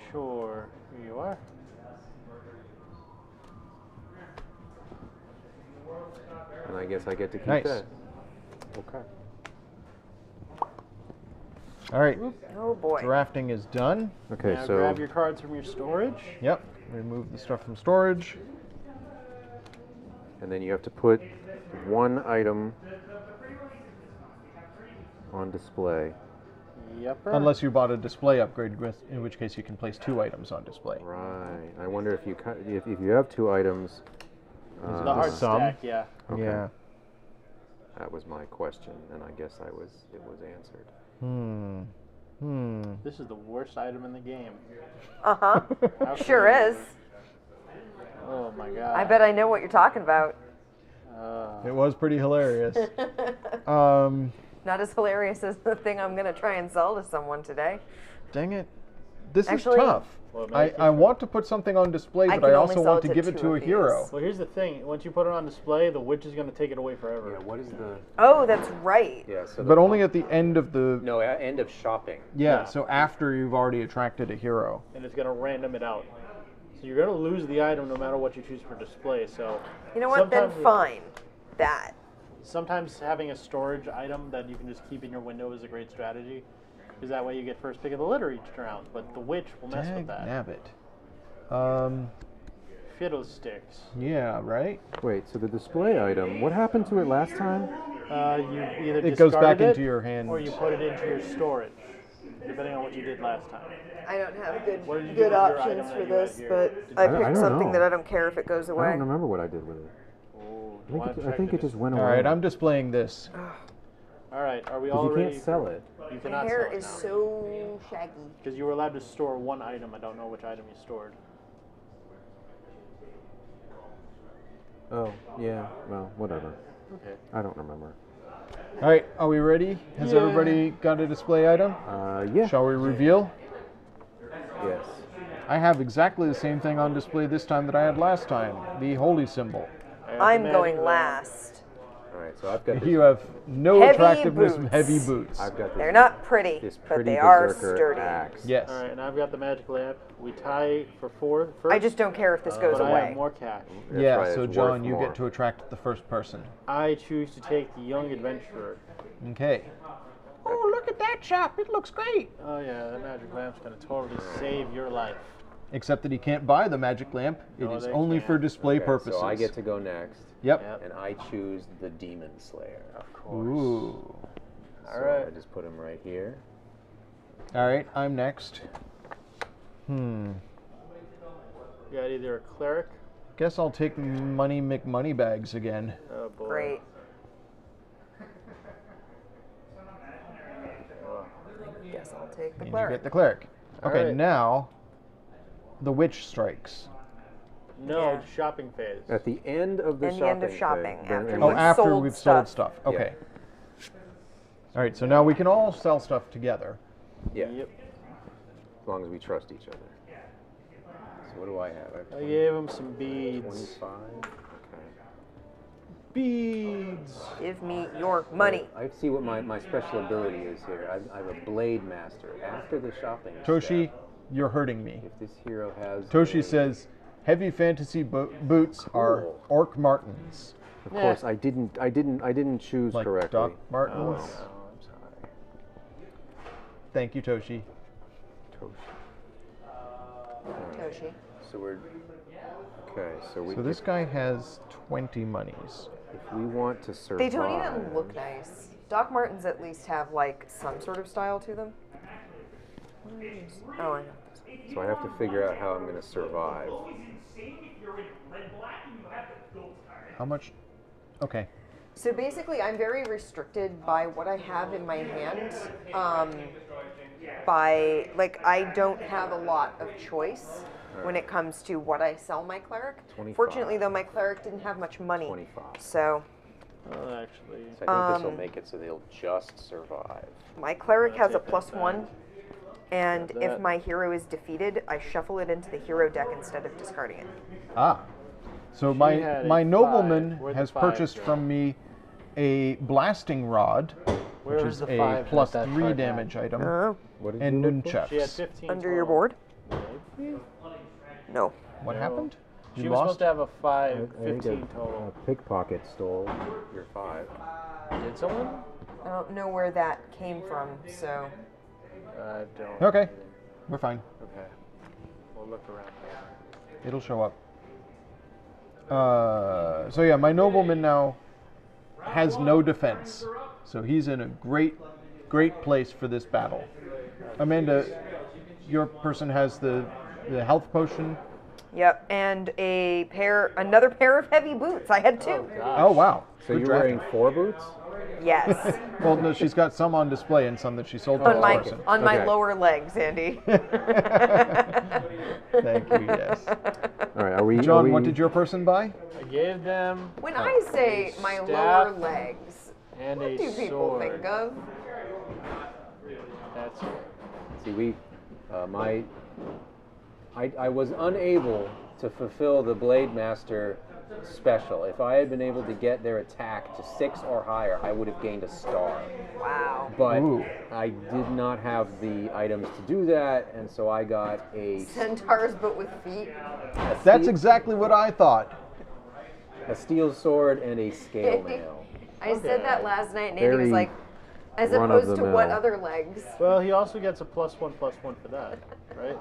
Sure. Here you are. And I guess I get to keep Nice. that. Okay. All right. Oh boy. Drafting is done. Okay, Now so grab your cards from your storage. Yep. Remove the stuff from storage. and then you have to put one item on display. Yep. Unless you bought a display upgrade, in which case you can place 2 items on display. Right. I wonder if you if you have 2 items, Is it The hard sum? stack, yeah. Okay. Yeah. That was my question, and I guess it was answered. This is the worst item in the game. Uh-huh. How Sure can is. Oh my god. I bet I know what you're talking about. It was pretty hilarious. Not as hilarious as the thing I'm going to try and sell to someone today. Dang it. This Actually- is tough. Well, I want to put something on display, I but can I only also sell want it to to give it 2 to a of hero. these. Well, here's the thing. Once you put it on display, the witch is going to take it away forever. Yeah, what is the... Oh, that's right. Yeah, so But only at the end of the... No, end of shopping. Yeah, so after you've already attracted a hero. And it's going to random it out. So you're going to lose the item no matter what you choose for display. So You know what? Then sometimes- fine. That. Sometimes having a storage item that you can just keep in your window is a great strategy. Because that way you get first pick of the litter each round. But the witch will mess with that. Nabbit. Fiddlesticks. Yeah, right? Wait, so the display item, what happened to it last time? You either It goes discarded back into it, your hand. or you put it into your storage, depending on what you did last time. I don't have What did you do good with your options item for that you had this, here? but Did I you- I picked don't something know. that I don't care if it goes I away. don't remember what I did with it. Oh, I think it just went away. All right, I'm displaying this. All right, are we 'Cause all you ready? can't sell it. You My cannot hair sell it is now. so shaggy. Because you were allowed to store one item. I don't know which item you stored. Oh, yeah, well, whatever. Okay. I don't remember. All right, are we ready? Has everybody got a display item? Yeah. Shall we reveal? Yes. I have exactly the same thing on display this time that I had last time, the holy symbol. I got the I'm magic going lamp. last. All right, so I've got this, You have no Heavy attractiveness boots. and heavy boots. I've got this, They're not pretty, this but pretty they are berserker sturdy. axe. Yes. All right, and I've got the magic lamp. We tie for 4 first. I just don't care if this goes but I away. have more cash. That's Yeah, right, so it's John, worth you more. get to attract the first person. I choose to take the young adventurer. Okay. Oh, look at that shop. It looks great. Oh yeah, that magic lamp's gonna totally save your life. Except that he can't buy the magic lamp. It No, is they only for can't. display Okay, purposes. So I get to go next, Yep. Yep. and I choose the Demon Slayer. Of course. Ooh. So Alright. I just put him right here. All right, I'm next. You got either a cleric. Guess I'll take Money McMoneybags again. Oh boy. Great. Oh. Guess I'll take the And you cleric. get the cleric. Okay, Alright. now the witch strikes. No, Yeah. shopping phase. At the end of the And the shopping end of shopping, phase, after and Oh, We've after sold we've sold stuff. stuff. Okay. All right, so now we can all sell stuff together. yeah, Yep. as long as we trust each other. So what do I have? I I have gave him some beads. 25. Okay. Beads. Give me your money. I see what my special ability is here. I have a Blade Master. After the shopping Toshi, step, you're hurting me. if this hero has Toshi a- says heavy fantasy boots are Cool. Orc Martens. Of course, I didn't choose Like correctly. Doc Oh, Martens. no. I'm sorry. Thank you, Toshi. Toshi. Toshi. So we're okay. So we So this guy has 20 monies. if we want to survive. They don't even look nice. Doc Martens at least have like some sort of style to them. What are these? Oh, I know. So I have to figure out how I'm going to survive. How much? Okay. So basically, I'm very restricted by what I have in my hand. I don't have a lot of choice when it comes to what I sell my cleric. 25. Fortunately, though, my cleric didn't have much money. 25. So Oh, actually. So I think this will make it so they'll just survive. my cleric has a take that +1, and Got if that. my hero is defeated, I shuffle it into the hero deck instead of discarding it. Ah. So She my had a my nobleman 5. Where'd has the 5 purchased go? from me a blasting rod, Where which was is the a 5 plus that 3 card damage had? item, Oh, What did and you look for? She had nunchucks. 15 under total. your board? Maybe? No. What No. happened? She You was lost? supposed to have a 5, I think 15 total. a pickpocket stole your 5. Did someone? I don't know where that came from, so I don't. Okay. We're fine. Okay. We'll look around. It'll show up. So yeah, my nobleman now has no defense, so he's in a great place for this battle. Amanda, your person has the health potion. Yep, and another pair of heavy boots. I had 2. Oh, wow. So Good you're drafting. wearing 4 boots? Yes, Well, no, she's got some on display and some that she sold to on this my person. on my Okay. lower legs, Andy. Thank you, yes. All right, are we... John, what did your person buy? I gave them When I say my staff lower legs, and what a do people sword. think of? That's See, I was unable to fulfill the Blade Master special. If I had been able to get their attack to 6 or higher, I would have gained a star. Wow. But Ooh. I did not have the items to do that, and so I got a Centaurs, but with feet. That's exactly what I thought. a steel sword and a scale mail. I said that last night, and Andy was Very like, as opposed to what run-of-the-mill. other legs? well. He also gets a +1/+1 for that, right?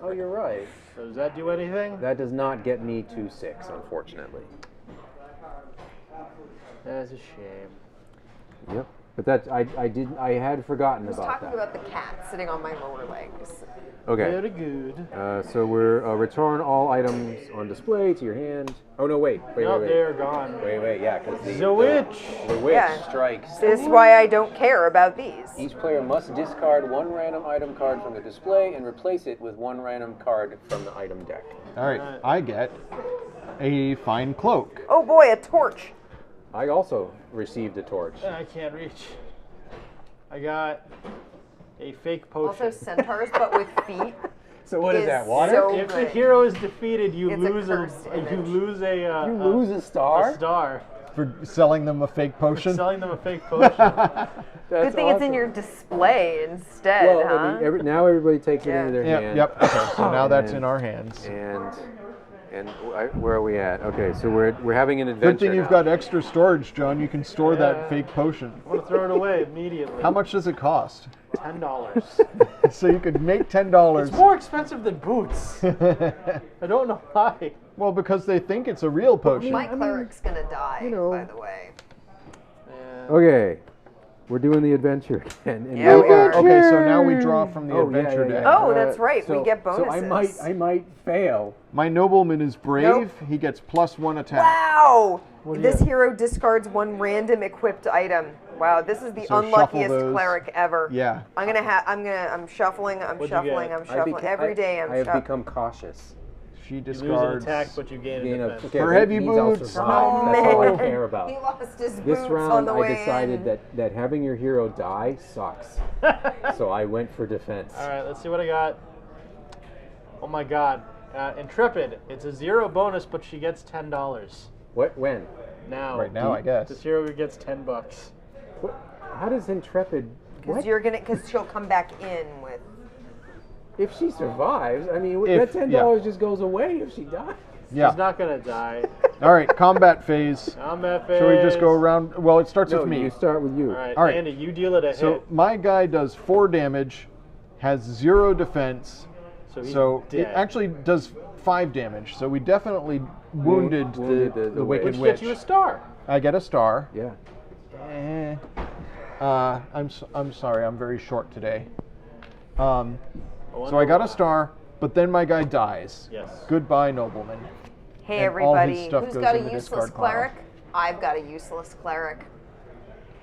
Oh, you're right. So does that do anything? That does not get me to 6, unfortunately. That's a shame. Yep. But that I had forgotten I was about talking that. about the cat sitting on my lower legs. Okay. Very good. So we're return all items on display to your hand. Oh no, wait, No, they're gone. yeah, because The witch. the witch Yeah. strikes. This is why I don't care about these. Each player must discard 1 random item card from the display and replace it with 1 random card from the item deck. All right, I get a fine cloak. Oh boy, a torch. I also received a torch. I can't reach. I got a fake potion. Also centaurs, but with feet. So what is that? is Water? so If the good. hero is defeated, you It's a lose cursed you image. lose a You lose a star? a star. For selling them a fake potion. Selling them a fake potion. Good thing it's in your display instead, Well, huh? I mean, now everybody takes it Yeah. into their Yep, hand. yep. Okay, so now that's And- in our hands. And where are we at? Okay, so we're having an adventure. Good thing you've now. got extra storage, John. You can store Yeah. that fake potion. I want to throw it away immediately. How much does it cost? $10. So you could make $10. It's more expensive than boots. I don't know why. Well, because they think it's a real potion. My cleric's gonna die, know. by the way. Yeah. Okay, we're doing the adventure again. and Yeah, we are. Okay, so now we draw from the Oh, yeah, adventure yeah, deck. yeah. Oh, that's right, we get So I bonuses. might fail. My nobleman is brave. Nope. He gets +1 attack. Wow! What do This you- hero discards 1 random equipped item. Wow, this is the So unluckiest shuffle those. cleric ever. Yeah. I'm shuffling, I'm What'd you shuffling, get? I'm shuffling. Every day I'm I have shuffling. become cautious. She You lose an discards. attack, but you gain Gain a a- defense. okay, For that heavy means I'll boots. survive. Oh, That's all I man. care about. He lost his This boots round, on the I way decided in. that having your hero die sucks. So I went for defense. All right, let's see what I got. Oh my God, Intrepid. It's a 0 bonus, but she gets $10 What? When? now. Right now, I guess. This hero gets $10. What? How does Intrepid? What? Because she'll come back in with. If she survives, I mean, If- that $10 just goes away if she dies. Yeah. She's not gonna die. All right, combat phase. Combat phase. Shall we just go around? Well, it starts No, with me. you start with you. All right, All right. Andy, you deal it a So hit. my guy does 4 damage, has 0 defense. So he's So it dead. actually does 5 damage. So we definitely wounded wounded the the Wicked which Witch. gets you a star. I get a star. Yeah. Eh. I'm sorry. I'm very short today. So I got a star, but then my guy dies. Yes. Goodbye, nobleman. Hey And all his everybody, stuff who's goes got a in the useless discard pile. cleric? I've got a useless cleric.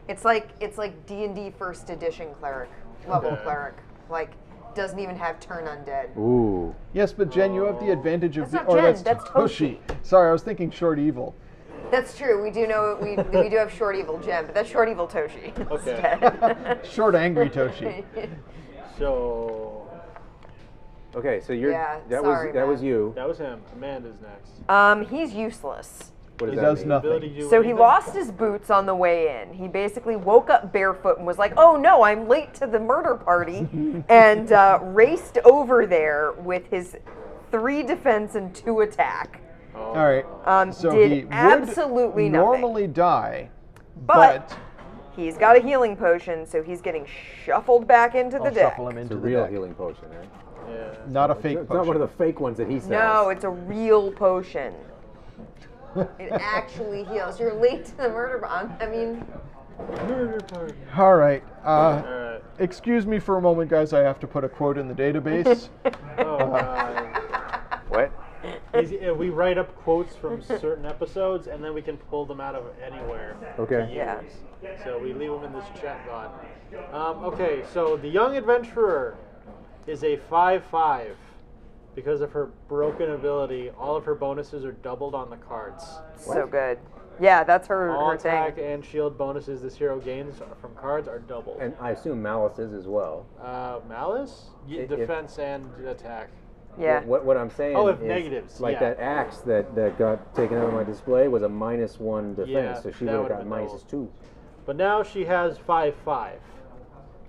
It's like D&D first edition cleric, level cleric. Like doesn't even have turn undead. Ooh. Yes, but Jen, you have the advantage of That's the. not Jen, that's Toshi. Sorry, I was thinking short evil. That's true. We do know we do have short evil Gem, but that's short evil Toshi. Okay. instead. Short angry Toshi. So Okay, so you're Yeah, that sorry, was man. you. that was him. Amanda's next. He's useless. What does He that does mean? nothing. Ability to do So he anything? lost his boots on the way in. He basically woke up barefoot and was like, "Oh no, I'm late to the murder party," and raced over there with his 3 defense and 2 attack. All right. So did he would absolutely nothing. normally die, But he's got a healing potion, so he's getting shuffled back into I'll the deck. shuffle him It's into a the real deck. healing potion, right? Yeah. Not a fake It's potion. not one of the fake ones that he sells. No, it's a real potion. It actually heals. You're late to the murder. I mean, Murder party. All right. All right. Excuse me for a moment, guys. I have to put a quote in the database. Oh God. What? We write up quotes from certain episodes, and then we can pull them out of anywhere. Okay. To use. Yeah. So we leave them in this chat bot. Okay, so the young adventurer is a 5/5. Because of her broken ability, all of her bonuses are doubled on the cards. So good. Yeah, that's her, All her attack thing. and shield bonuses this hero gains from cards are doubled. And I assume Malice is as well. Malice? If- Defense and attack. Yeah. What I'm saying Oh, if is, negatives, like yeah. that axe that got taken out of my display was a -1 defense, Yeah, so she that would would've have been got -2. But now she has 5/5.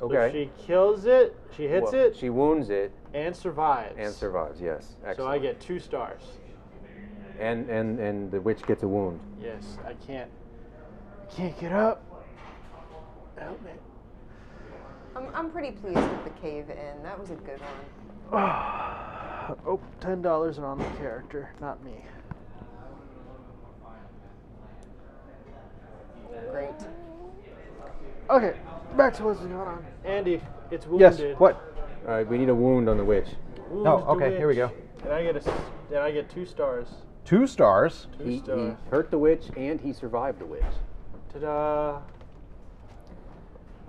Okay. So she kills it, she hits Well, it, She wounds it and survives. and survives. Yes. Excellent. So I get 2 stars. And the witch gets a wound. Yes, I can't get up. Help me. I'm pretty pleased with the cave in. That was a good one. Oh, $10 are on the character, not me. Great. Okay, back to what's going on. Andy, it's wounded. Yes. What? All right, we need a wound on the witch. Wound Oh, the okay, here we witch. go. And I get 2 stars. 2 stars. 2 He stars. hurt the witch and he survived the witch. Ta-da!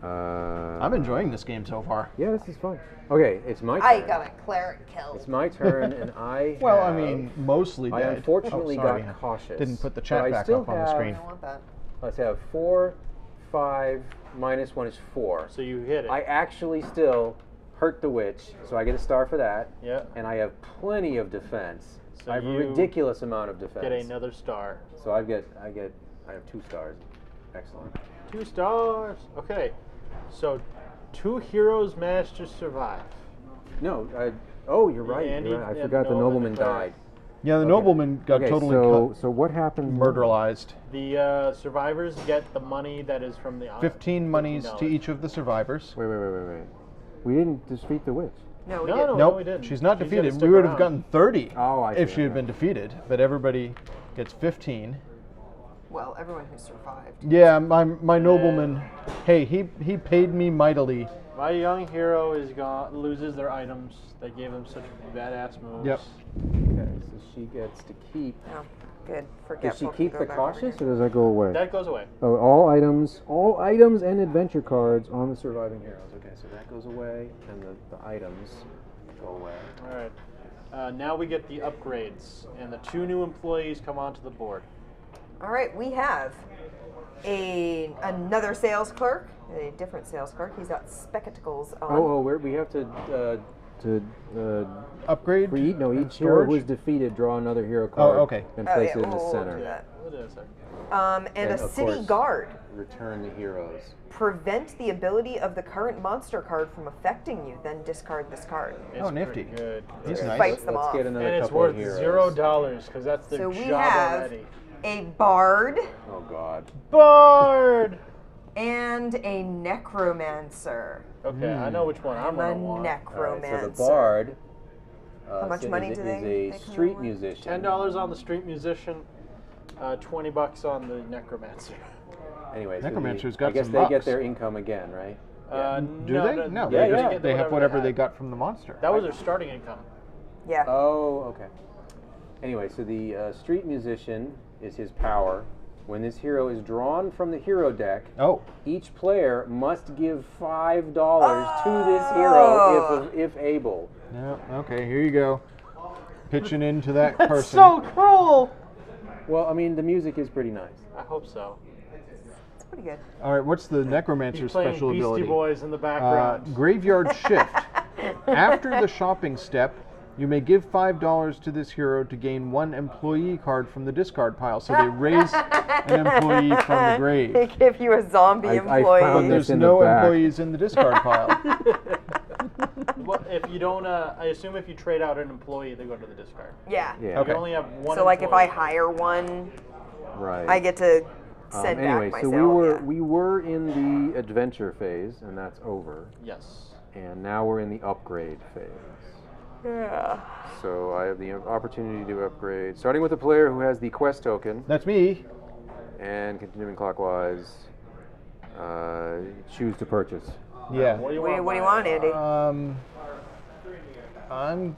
I'm enjoying this game so far. Yeah, this is fun. Okay, it's my turn. I got a cleric kill. It's my turn, and I. Well, I have- mean, mostly I dead. unfortunately Oh, sorry. got cautious. Didn't put the but chat I back still up on the have- screen. I want that. Let's have 4, 5, -1 is 4. So you hit it. I actually still hurt the witch, so I get a star for that. Yeah. And I have plenty of defense. So I have a you ridiculous amount of defense. Get another star. So I have 2 stars. Excellent. 2 stars. Okay. So 2 heroes managed to survive. No, oh, you're right. Andy You're right. I and forgot the Nolan nobleman declared. died. Yeah, the Okay. nobleman got Okay, totally so what happened? murderalized. The survivors get the money that is from the 15 monies to $15. each of the survivors. Wait. We didn't defeat the witch. No, we No, didn't. no. Nope, we didn't. she's not She's defeated. gotta stick We would have around. gotten 30 Oh, I if see, she had okay. been defeated, but everybody gets 15. Well, everyone who survived. Yeah, my nobleman, hey, he paid me mightily. My young hero is gone. Loses their items. They gave him such badass moves. Yep. Okay, so she gets to keep. No, good. Does she Forgetful. keep Go the back over cautious, here. or does that go away? That goes away. Oh, all items and adventure cards on the surviving heroes. Okay, so that goes away, and the items go away. All right. Now we get the upgrades, and the 2 new employees come onto the board. All right, we have another sales clerk, a different sales clerk. He's got spectacles on. We have to Upgrade? for each hero storage? who is defeated, draw another hero card okay. and Oh, place yeah, it in the we'll do center. that. What is it? And And a of city course- guard. Return the heroes. Prevent the ability of the current monster card from affecting you, then discard this card. It's Oh, nifty. pretty Good. He's It nice. fights them Let's off. get another And it's couple worth of heroes. $0 because that's their So we job have already. a bard Oh God. Bard. and a necromancer. Okay, I know which one I'm I'm gonna a want. All necromancer. right, so the bard. How much money is, do is they a come street with? musician. $10 on the street musician, $20 on the necromancer. Anyway, so Necromancer's I got guess some they bucks. get their income again, right? Do no, they? No, No, Yeah, they, yeah. just, they have whatever they got from the monster. That was their starting income. Yeah. Oh, okay. Anyway, so the street musician is his power. When this hero is drawn from the hero deck, Oh, each player must give $5 to this hero if able. yeah, okay, here you go. Pitching into that person. So cruel. Well, I mean, the music is pretty nice. I hope so. It's pretty good. All right, what's the necromancer's He's playing special Beastie ability? Boys in the background. Graveyard shift. After the shopping step, you may give $5 to this hero to gain 1 employee card from the discard pile. So they raise an employee from the grave. They give you a zombie I employee. found But this there's in the no back. employees in the discard pile. Well, if you don't, I assume if you trade out an employee, they go to the discard. Yeah. Yeah. Okay. You only have one. So like if I employee. hire one, Right. I get to send anyway, back so myself. we were in the adventure phase, and that's over. Yes. And now we're in the upgrade phase. Yeah. So I have the opportunity to upgrade, starting with the player who has the quest token, That's me. and continuing clockwise. Choose to purchase. Yeah. What do you What want? do you want, Andy? I'm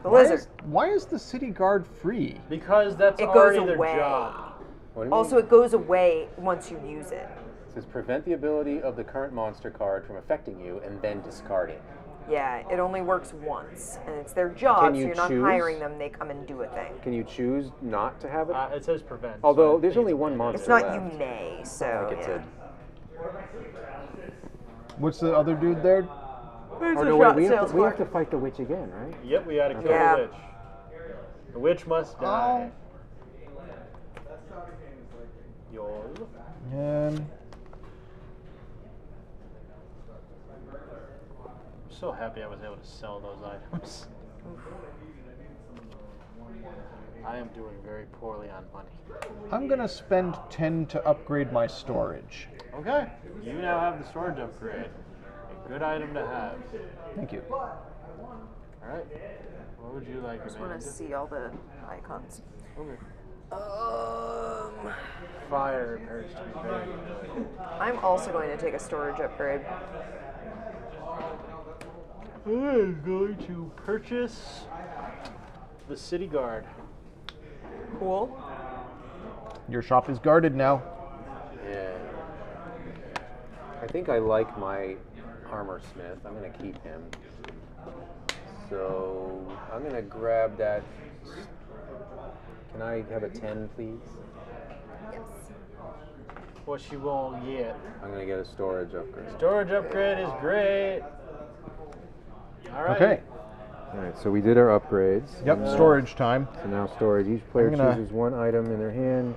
The lizard. Why is the city guard free? Because that's It goes already their away. job. What do you Also, mean? it goes away once you use it. It says prevent the ability of the current monster card from affecting you and then discard it. Yeah, it only works once, and it's their job, Can so you you're not choose? hiring them, they come and do a thing. Can you choose not to have it? It says prevent. Although so I there's think only it's one okay. monster It's not left. you may, so Like it's yeah. What's the other dude there? It's Oh a no, wait, shot we have sales to card. fight the witch again, right? Yep, we gotta kill Yeah. the witch. The witch must die. Yol. And I'm so happy I was able to sell those items. I am doing very poorly on money. I'm gonna spend 10 to upgrade my storage. Okay, you now have the storage upgrade. A good item to have. Thank you. Alright. What would you like, I just want Amanda? to see all the icons. Okay. Um, Fire appears to be very good. I'm also going to take a storage upgrade. I'm going to purchase the city guard. Cool. Your shop is guarded now. Yeah. I think I like my armor smith. I'm gonna keep him. So I'm gonna grab that. Can I have a 10, please? What you won't get. I'm gonna get a storage upgrade. Storage upgrade is great. Alright. Okay. All right, so we did our upgrades. Yep, storage time. So now storage. Each player I'm gonna chooses one item in their hand.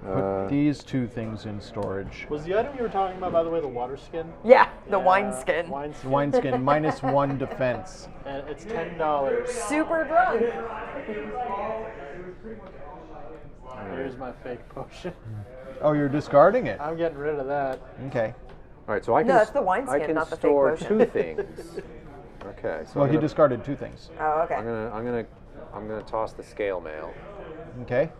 Put these two things in storage. Was the item you were talking about, by the way, the water skin? Yeah, the wine skin. Wine skin. Wineskin -1 defense. And it's $10. Super drunk. Here's my fake potion. Oh, you're discarding it. I'm getting rid of that. Okay. All right, so I can. No, that's the wine I skin, can not the fake store potion. 2 things. Okay, so Well, I'm he gonna, discarded 2 things. Oh, okay. I'm gonna toss the scale mail. Okay.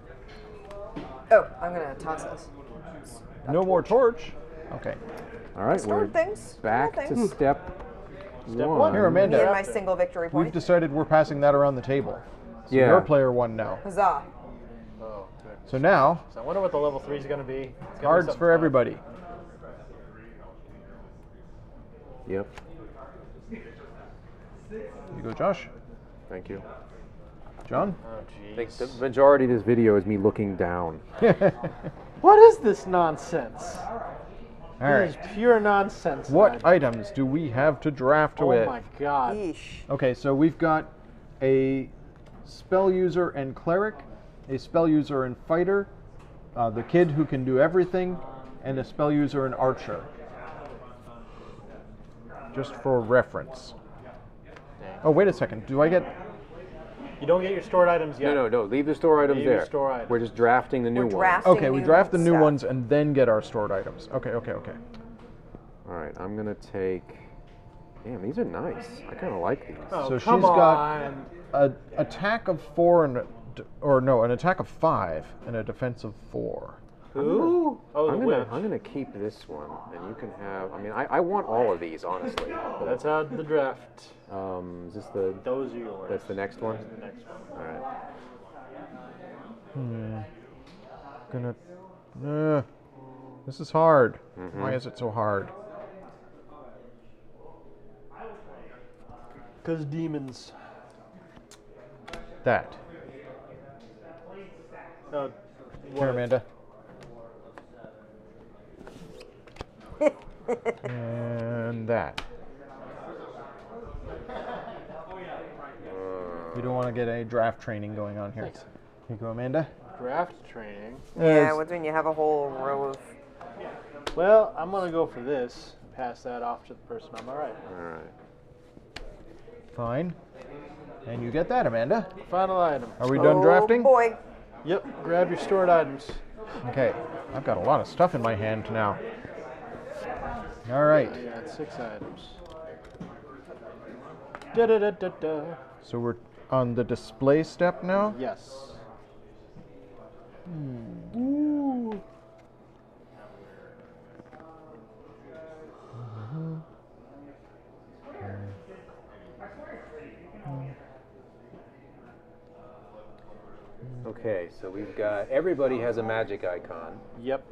Oh, I'm going to toss this. No more torch. Okay. All right, we're Stored things. back Little to things. step Step 1. one. Here, Amanda. Me and my single victory We've point. decided we're passing that around the table. So Yeah. you're player 1 now. Huzzah. Oh, good. So now, So I wonder what the level 3 is going to be. It's gonna be cards something for fun. everybody. Yep. You go, Josh. Thank you. John. Oh, I think the jeez. majority of this video is me looking down. What is this nonsense? All This right. is pure nonsense. What man. items do we have to draft Oh with? my god. Yeesh. Okay, so we've got a spell user and cleric, a spell user and fighter, the kid who can do everything, and a spell user and archer. Just for reference. Dang. Oh, wait a second. Do I get... You don't get your stored items yet. No. Leave the store items Leave your there. store items. We're just drafting the new We're one. drafting Okay, we draft the new stuff. ones and then get our stored items. Okay. All right, I'm gonna take. Damn, these are nice. I kind of like these. Oh, So come she's got- on. An attack of 4 and... an attack of 5 and a defense of 4. Who? Oh, the witch. I'm gonna keep this one, and you can have. I mean, I want all of these, honestly. That's how the draft. Is this the? Those are yours. That's the next one. The next one. All right. Gonna... this is hard. Why is it so hard? Because demons. That. Oh, Here, what? Amanda. And that. We don't want to get any draft training going on here. Thanks. Here you go, Amanda. Draft training. Yeah, what's when you have a whole row of... Well, I'm going to go for this. Pass that off to the person on my right. All right. Fine. And you get that, Amanda. Final item. Are we done drafting? Oh, boy. Yep, grab your stored items. Okay. I've got a lot of stuff in my hand now. All right. I got 6 items. Da-da-da-da-da. So we're on the display step now. Yes. Ooh. Okay, so we've got everybody has a magic icon. Yep.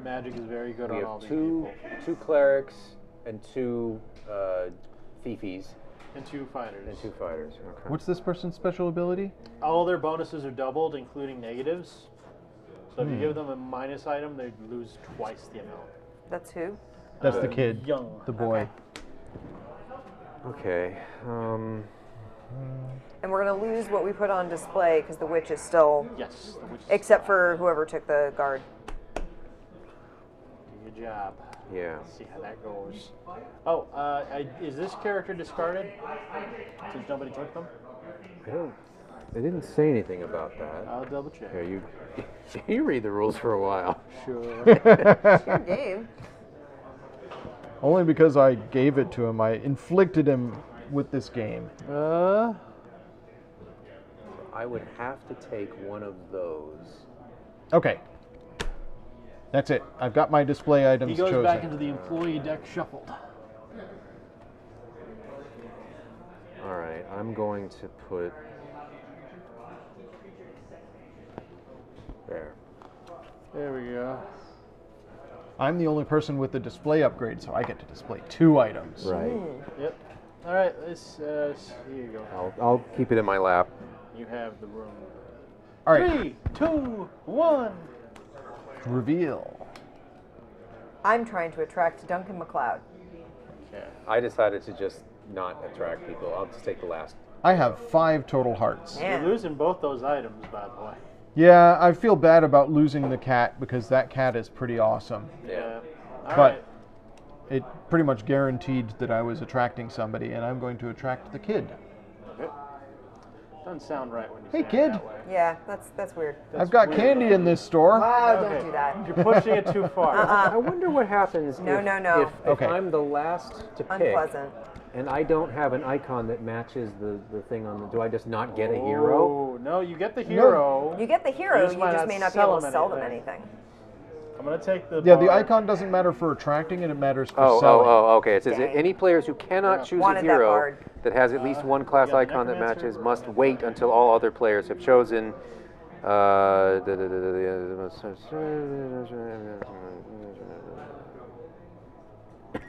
Magic is very good We on all have these two people. clerics and two thiefies And 2 fighters. and 2 fighters. Okay. What's this person's special ability? All their bonuses are doubled, including negatives. So if you give them a minus item, they lose twice the amount. That's who? That's the kid. Young. The boy. Okay. And we're going to lose what we put on display because the witch is still, Yes. The witch is except for whoever took the guard. Good job. Yeah. Let's see how that goes. Oh, is this character discarded? Since nobody took them? I don't. They didn't say anything about that. I'll double check. Here, you you read the rules for a while. Sure. Your game. Only because I gave it to him. I inflicted him with this game. I would have to take one of those. Okay. That's it. I've got my display items He goes chosen. back into the employee deck shuffled. All right, I'm going to put there. There we go. I'm the only person with the display upgrade, so I get to display 2 items. Right. Yep. All right. Let's. Here you go. I'll keep it in my lap. You have the room. All right. 3, 2, 1. Reveal. I'm trying to attract Duncan MacLeod. Okay. I decided to just not attract people. I'll just take the last. I have 5 total hearts. Man. You're losing both those items, by the way. Yeah, I feel bad about losing the cat because that cat is pretty awesome. Yeah. All But right. it pretty much guaranteed that I was attracting somebody, and I'm going to attract the kid. Okay. Doesn't sound right when you Hey, say kid. it that way. Yeah, that's weird. I've got weird. candy in this store. Wow, Okay. don't do that. You're pushing it too far. I wonder what happens No, if, no, no. if Okay. I'm the last to pick Unpleasant. and I don't have an icon that matches the thing on the. Do I just not get a hero? Oh, no, you get the hero. You get the hero, just you might just not may not be sell able to them sell them anything. anything. I'm going to take the Yeah, the bar. icon doesn't matter for attracting it, it matters for Oh, selling. okay. It says Dang. any players who cannot choose Wanted a that hero card. that has at least one class you got the icon that Necromancer? matches must wait until all other players have chosen. I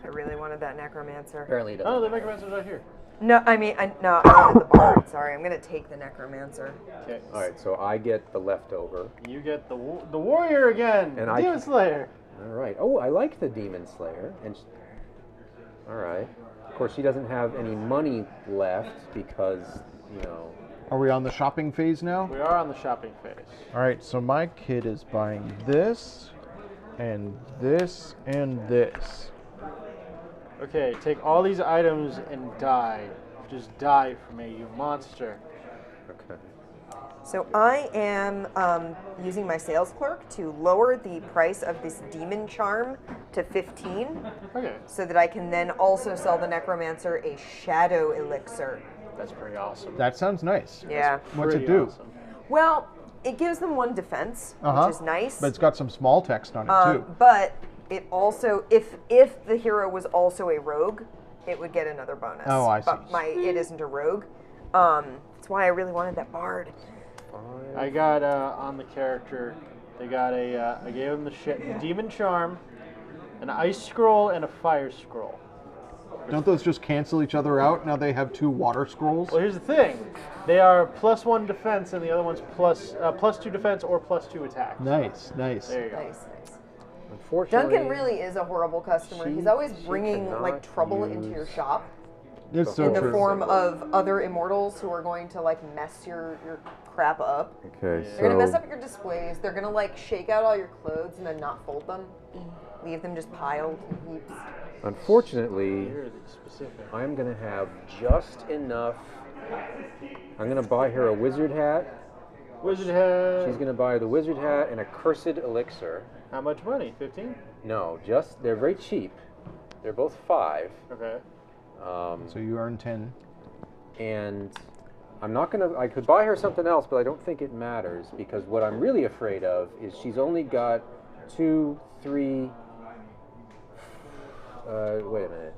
really wanted that necromancer. Apparently, it Oh, doesn't. the Necromancer's right here. No, I wanted the bard. Sorry, I'm gonna take the necromancer. Okay. All right, so I get the leftover. You get the warrior again. And Demon Slayer. All right. Oh, I like the Demon Slayer. All right. Of course, she doesn't have any money left because, you know. Are we on the shopping phase now? We are on the shopping phase. All right, so my kid is buying this, and this, and this. Okay, take all these items and die. Just die for me, you monster. Okay. So I am using my sales clerk to lower the price of this demon charm to 15, Okay, so that I can then also sell the necromancer a shadow elixir. that's pretty awesome. That sounds nice. Yeah. What's it Pretty do? awesome. Well, it gives them 1 defense, which is nice. But it's got some small text on it too. But it also, if the hero was also a rogue, it would get another bonus. Oh, I see. But it isn't a rogue. That's why I really wanted that bard. I got on the character. They got I gave him the demon charm, an ice scroll, and a fire scroll. Don't those just cancel each other out? Now they have 2 water scrolls. Well, here's the thing: they are +1 defense, and the other one's +2 defense or +2 attack. Nice, nice. There you go. Nice. Unfortunately, Duncan really is a horrible customer. He's always she bringing like cannot trouble into your use- shop It's so in the true. form of other immortals who are going to like mess your crap up. Okay, They're gonna mess so up your displays. They're gonna like shake out all your clothes and then not fold them. Leave them just piled in heaps. unfortunately, Here are the specific. I'm gonna have just enough. I'm gonna buy her a wizard hat. Wizard hat. She's gonna buy the wizard hat and a cursed elixir. How much money? 15. No, just they're very cheap. They're both 5. Okay. So you earn 10. And I'm not gonna. I could buy her something else, but I don't think it matters because what I'm really afraid of is she's only got 2, 3. Wait a minute.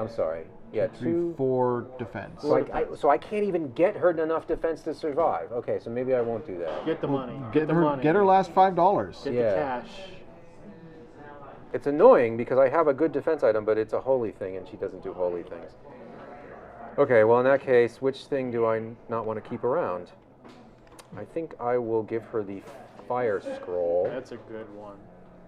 I'm sorry. Yeah, 3, 2. 4 defense. So I can't even get her enough defense to survive. Okay, so maybe I won't do that. Get the money. Get the her. money. Get her last $5. Get Yeah. the cash. It's annoying because I have a good defense item, but it's a holy thing, and she doesn't do holy things. Okay, well in that case, which thing do I not want to keep around? I think I will give her the fire scroll, That's a good one.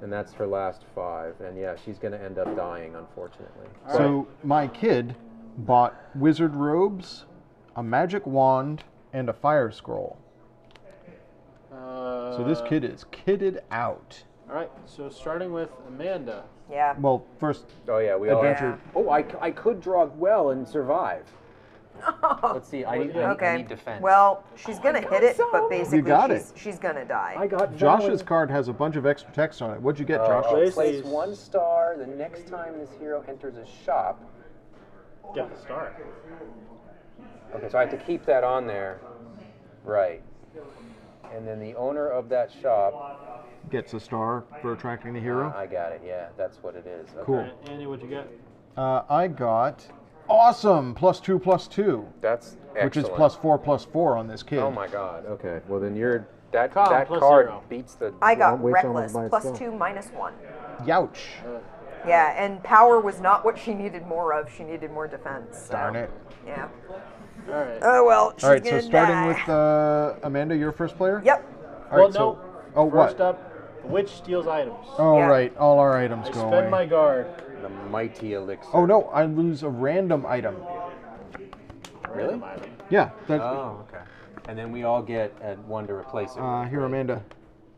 and that's her last 5. And yeah, she's going to end up dying, unfortunately. So my kid bought wizard robes, a magic wand, and a fire scroll. So this kid is kitted out. All right, so starting with Amanda. Yeah. Well, first, Oh yeah, we all. Adventure. Oh, I could draw well and survive. Let's see. I need Okay. defense. Well, she's gonna hit it, but basically got she's gonna die. I got Josh's Valen. card has a bunch of extra text on it. What'd you get, Josh? Place Place these- 1 star the next time this hero enters a shop. Get the star. Okay, so I have to keep that on there. Right. And then the owner of that shop. Gets a star for attracting the hero. I got it. Yeah, that's what it is. Okay. Cool. All right, Andy, what'd you get? I got awesome +2/+2, That's excellent. which is +4/+4 on this kid. Oh my God. Okay. Well then you're that Calm, that plus card 0. beats the. I got waste on reckless by plus itself. 2 minus 1. Youch. Yeah, and power was not what she needed more of. She needed more defense. So, Darn it. Yeah. All right. Oh well. She's All right, so gonna starting die. with Amanda, your first player? Yep. All Well, right, so, no. oh, First what? up, the witch steals items. Oh, Yeah. right, all our items I go spend my away. guard. The mighty elixir. Oh, no, I lose a random item. Really? Random item. Yeah, that, Oh, okay. And then we all get one to replace it. with, here, right? Amanda.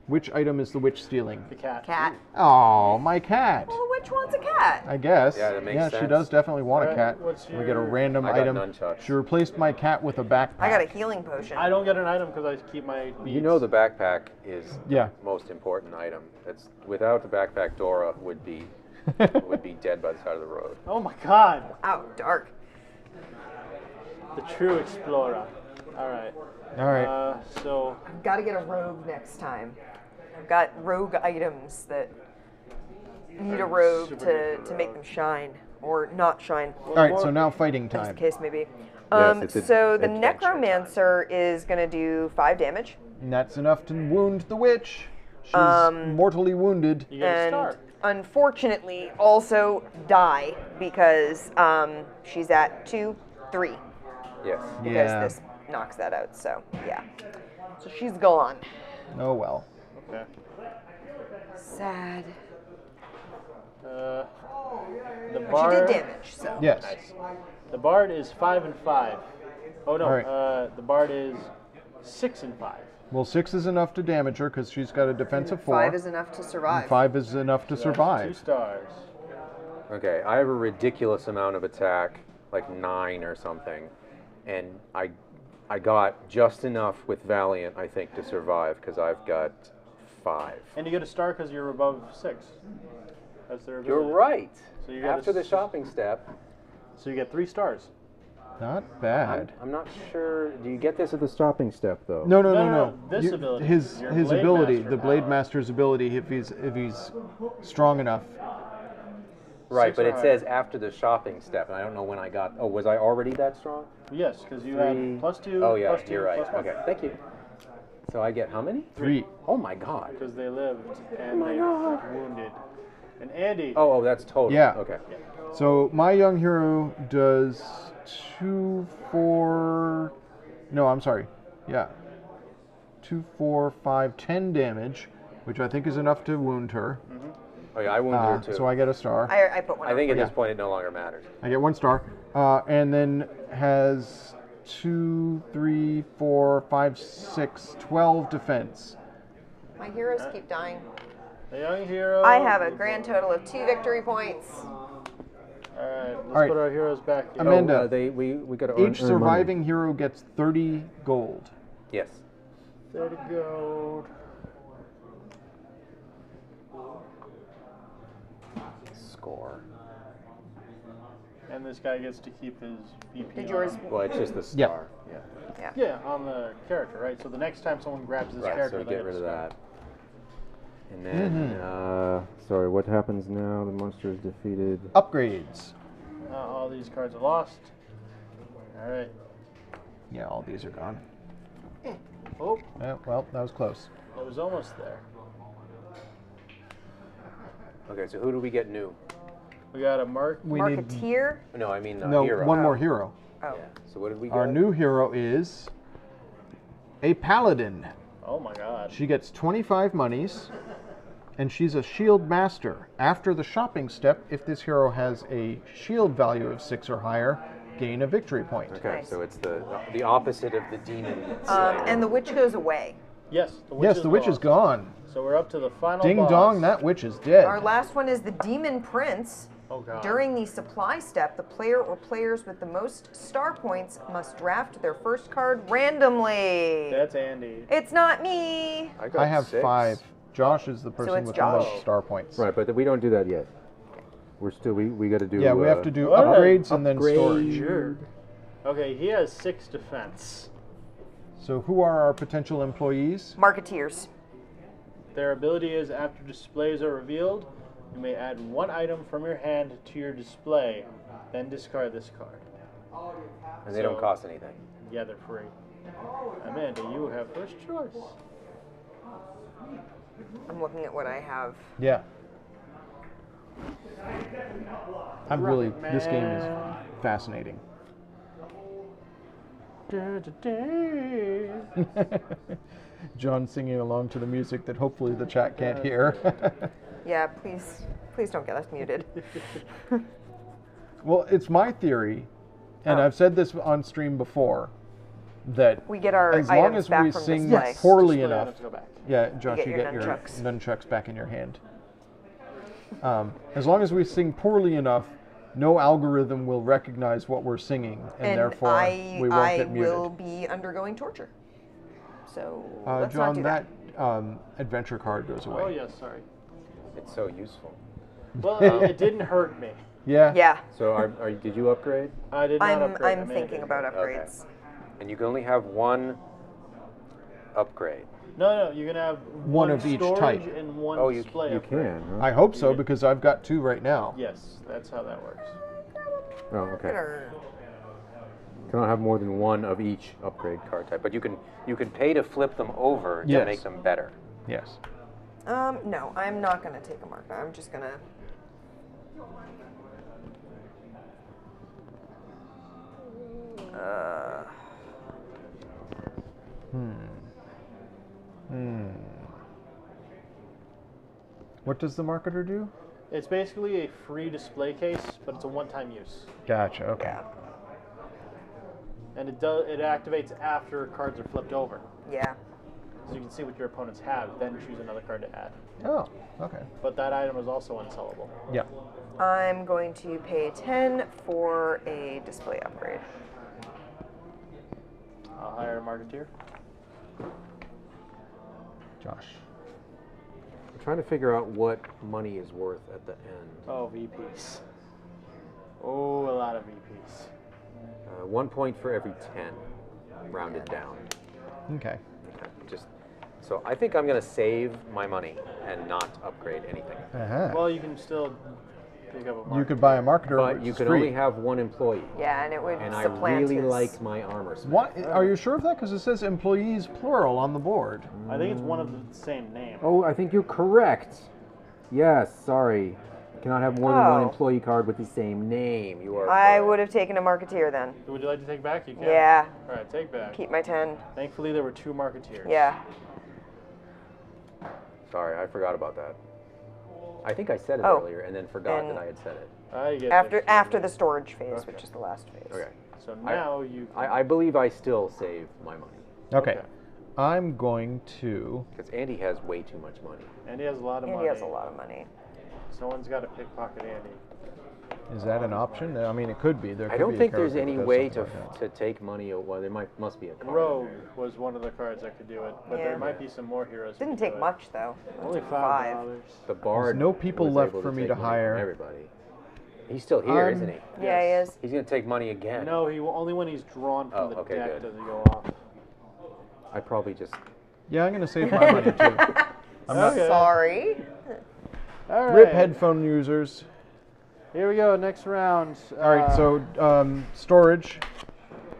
Which item is the witch stealing? The cat. Cat. Oh, my cat. Well, which one's a cat? I guess. Yeah, that makes she sense. does definitely want a Alright, cat. what's We get a your- random I got item. nunchucks. She replaced my cat with a backpack. I got a healing potion. I don't get an item because I keep my beads. You know the backpack is Yeah. the most important item. It's without the backpack, Dora would be dead by the side of the road. Oh my god. Ow, dark. The true explorer. All right. All right. So Got to get a rogue next time. I've got rogue items that need a rogue super good to for make them shine or not shine, All right, so now fighting as time. the case may be. Yes, it's So the adventure necromancer is going to do 5 damage. And that's enough to wound the witch. She's mortally wounded. you get a And star. unfortunately also die because she's at 2, 3. Yes. Because Yeah. this knocks that out. So yeah, so she's gone. Oh, well. Okay. Sad. The But she bard. did damage. So Yes. Nice. The bard is 5 and 5. Oh no. All right. The bard is 6 and 5. Well, 6 is enough to damage her because she's got a defense of 4. 5 is enough to survive. 5 is enough to That's 2 survive. stars. Okay, I have a ridiculous amount of attack, like 9 or something, and I got just enough with Valiant, I think, to survive because I've got 5. And you get a star because you're above 6. That's their You're ability. right. So you got After the shopping step, So you get 3 stars. Not bad. I'm not sure. Do you get this at the shopping step though? No, no, No, no, no, no. this ability. His Your his Blade ability, Master. the Blade Master's ability, if he's strong enough. Right, 6 but or it higher. says after the shopping step, and I don't know when I got. Oh, was I already that strong? Yes, because you 3. had +2. Oh yeah, +2, you're right. +1. Okay, thank you. So I get how many? 3. Oh my God. Because they lived and my they God. were wounded. And Andy. Oh, that's total. Yeah. Okay. So my young hero does 2, 4. No, I'm sorry. Yeah. 2, 4, 5, 10 damage, which I think is enough to wound her. Oh yeah, I wounded her too. So I get a star. I put one. I think up. at this point it no longer matters. I get 1 star. And then has 2, 3, 4, 5, 6, 12 defense. My heroes keep dying. The young hero. I have a grand total of 2 victory points. Alright, let's right. put our heroes back in. Amanda. We got to earn Each surviving hero gets 30 gold. Yes. 30 gold. Score. And this guy gets to keep his BP. Did on. yours? Well, it's just the Yeah. star. Yeah. Yeah, on the character, right? So the next time someone grabs this Right. character, So they get have rid a of star. that. And then, sorry, what happens now? The monster is defeated. Upgrades. All these cards are lost. All right. Yeah, all these are gone. Oh, Well, that was close. it was almost there. Okay, so who do we get new? We got a mark. We need Marketeer? No, I mean no hero. one more hero. Oh. Yeah. So what did we get? Our new hero is a paladin. Oh my God. She gets 25 monies, and she's a shield master. After the shopping step, if this hero has a shield value of 6 or higher, gain a victory point. Okay, Nice. so it's the opposite of the demon. And the witch goes away. Yes, the witch Yes, is the witch is lost. gone. So we're up to the final Ding boss. dong, that witch is dead. Our last one is the demon prince. Oh God. During the supply step, the player or players with the most star points must draft their first card randomly. That's Andy. It's not me. got I have 6. 5. Josh is the person it's with Josh. the most star points. Right, but we don't do that yet. We're still we got to do. Yeah, we have to do What? upgrades and then storage. Upgrade. Okay, he has 6 defense. So who are our potential employees? Marketeers. Their ability is after displays are revealed, you may add 1 item from your hand to your display, then discard this card. And they don't So- cost anything. Yeah, they're free. Amanda, you have first choice. I'm looking at what I have. Yeah. This game is fascinating. John singing along to the music that hopefully the chat can't hear. Yeah, please don't get us muted. Well, it's my theory, and I've said this on stream before, that We get our as long items as back we from sing display. poorly Display enough, items go back. yeah, Josh, get you your get your nunchucks. nunchucks back in your hand. As long as we sing poorly enough, no algorithm will recognize what we're singing, and therefore we won't get muted. will be undergoing torture. So let's not John, do that adventure card goes away. Oh, yes, sorry. It's so useful. Well, it didn't hurt me. Yeah. Yeah, So did you upgrade? I did not upgrade. I'm Amanda thinking did. about upgrades. And you can only have 1 upgrade. No, you can have One of each storage type. and 1 Oh, you display you upgrade. can. Huh? I hope so, because I've got 2 right now. Yes, that's how that works. Oh, okay. Or- You cannot have more than 1 of each upgrade card type, but you can pay to flip them over to Yes. make them better. Yes. No, I'm not gonna take a marker. I'm just gonna. What does the marketer do? It's basically a free display case, but it's a one-time use. Gotcha. Okay. Yeah. And it activates after cards are flipped over. Yeah. So you can see what your opponents have, then choose another card to add. Oh. Okay. But that item is also unsellable. Yeah. I'm going to pay 10 for a display upgrade. I'll hire a marketeer. Josh. I'm trying to figure out what money is worth at the end. Oh, VPs. Oh, a lot of VPs. 1 point for every 10, rounded down. Okay. So I think I'm going to save my money and not upgrade anything. Uh-huh. Well, you can still pick up a marketeer. You could buy a marketer, But which you is could free. only have 1 employee. Yeah, and it would And I supplant really his. like my armor smith. What? Are you sure of that? Because it says employees plural on the board. I think it's one of the same name. Oh, I think you're correct. Yes, sorry. You cannot have more than 1 Oh. employee card with the same name. You are I correct. would have taken a marketeer then. Would you like to take back? You can. Yeah. All right, take back. Keep my 10. Thankfully, there were 2 marketeers. Yeah. Sorry, I forgot about that. I think I said it Oh. earlier and then forgot And- that I had said it. I get After the storage phase, Okay. which is the last phase. Okay. So now you. Can, I believe I still save my money. Okay. Okay. I'm going to. Because Andy has way too much money. Andy has a lot of And money. he has a lot of money. Someone's got to pickpocket Andy. Is that an option? I mean, it could be. There I could don't be a think there's character any that does way something to like that. take money. Well, there must be a card. Rogue was one of the cards that could do it, but Yeah. there might be some more heroes. who Didn't can take do it. much though. Only Took $5. The bard. no people was left able for me take to money hire. from everybody. He's still here, isn't he? Yeah, he is. He's gonna take money again. No, he will, only when he's drawn from Oh, the okay, deck good. does he go off. I probably just. Yeah, I'm going to save my money too. I'm not. Okay. Sorry. All right. Rip headphone users. Here we go. Next round. All right, so storage.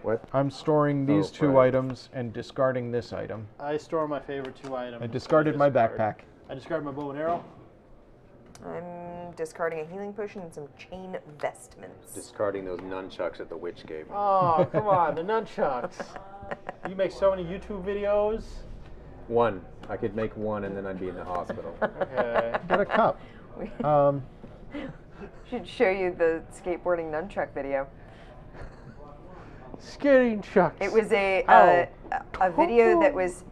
What? I'm storing these two right. items and discarding this item. I store my favorite 2 items. I discarded my backpack. I discarded my bow and arrow. I'm discarding a healing potion and some chain vestments. Discarding those nunchucks that the witch gave me. Oh, come on, the nunchucks. You make so many YouTube videos. One. I could make one and then I'd be in the hospital. Okay. Get a cup. Should show you the skateboarding nunchuck video. Skating chucks. It was a video that was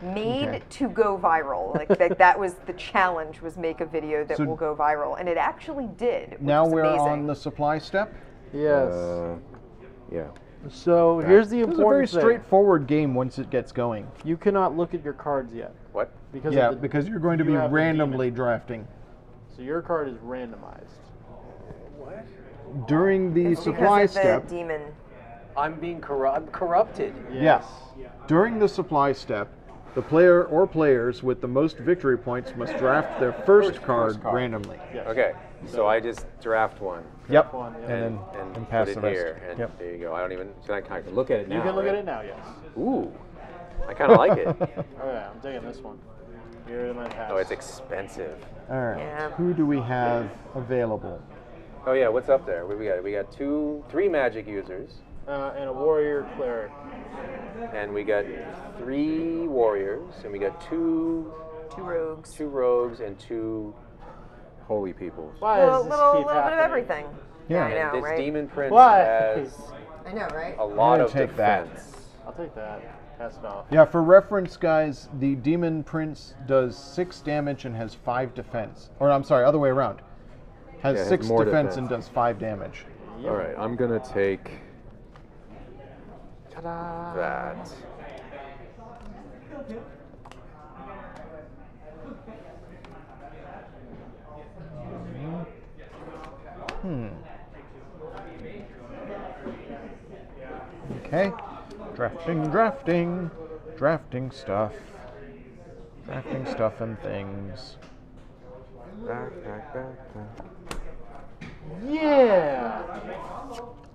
made to go viral. Like that was the challenge, was make a video that So- will go viral, and it actually did. Which Now was we're amazing. on the supply step. Yes. Yeah. So here's the This is a very important thing. straightforward game once it gets going. You cannot look at your cards yet What? because Yeah, of the, because you're going to you be have the randomly demon. drafting. So your card is randomized. What? During the It's supply because of step, the demon. I'm being corrupted. yes. During the supply step, the player or players with the most victory points must draft their first card randomly. Yes. Okay. So I just draft one Yep. One, yeah. And and then pass put the it rest. here. And Yep. there you go. I don't even. So I can look at it now. You can look right? at it now, yes. Ooh. I kind of like it. Okay, I'm taking this one. Here in my pass. Oh, it's expensive. All right. Yeah. Who do we have available? Oh yeah. What's up there? What do we got? We got 3 magic users, and a warrior cleric. and we got 3 warriors, and we got 2 Rogues. rogues, and 2 holy people. Why A does this little keep bit of happening? everything. Yeah. I know, This right? demon prince Why? has I know, right? a lot gonna of take that. defense. I'll take that. Pass it off. Yeah, for reference, guys, the Demon Prince does 6 damage and has 5 defense. Or I'm sorry, other way around. Has Yeah, it has 6 more defense defense. and does 5 damage. All right, I'm gonna take that. Okay. Drafting stuff. Drafting stuff and things. Back. Yeah.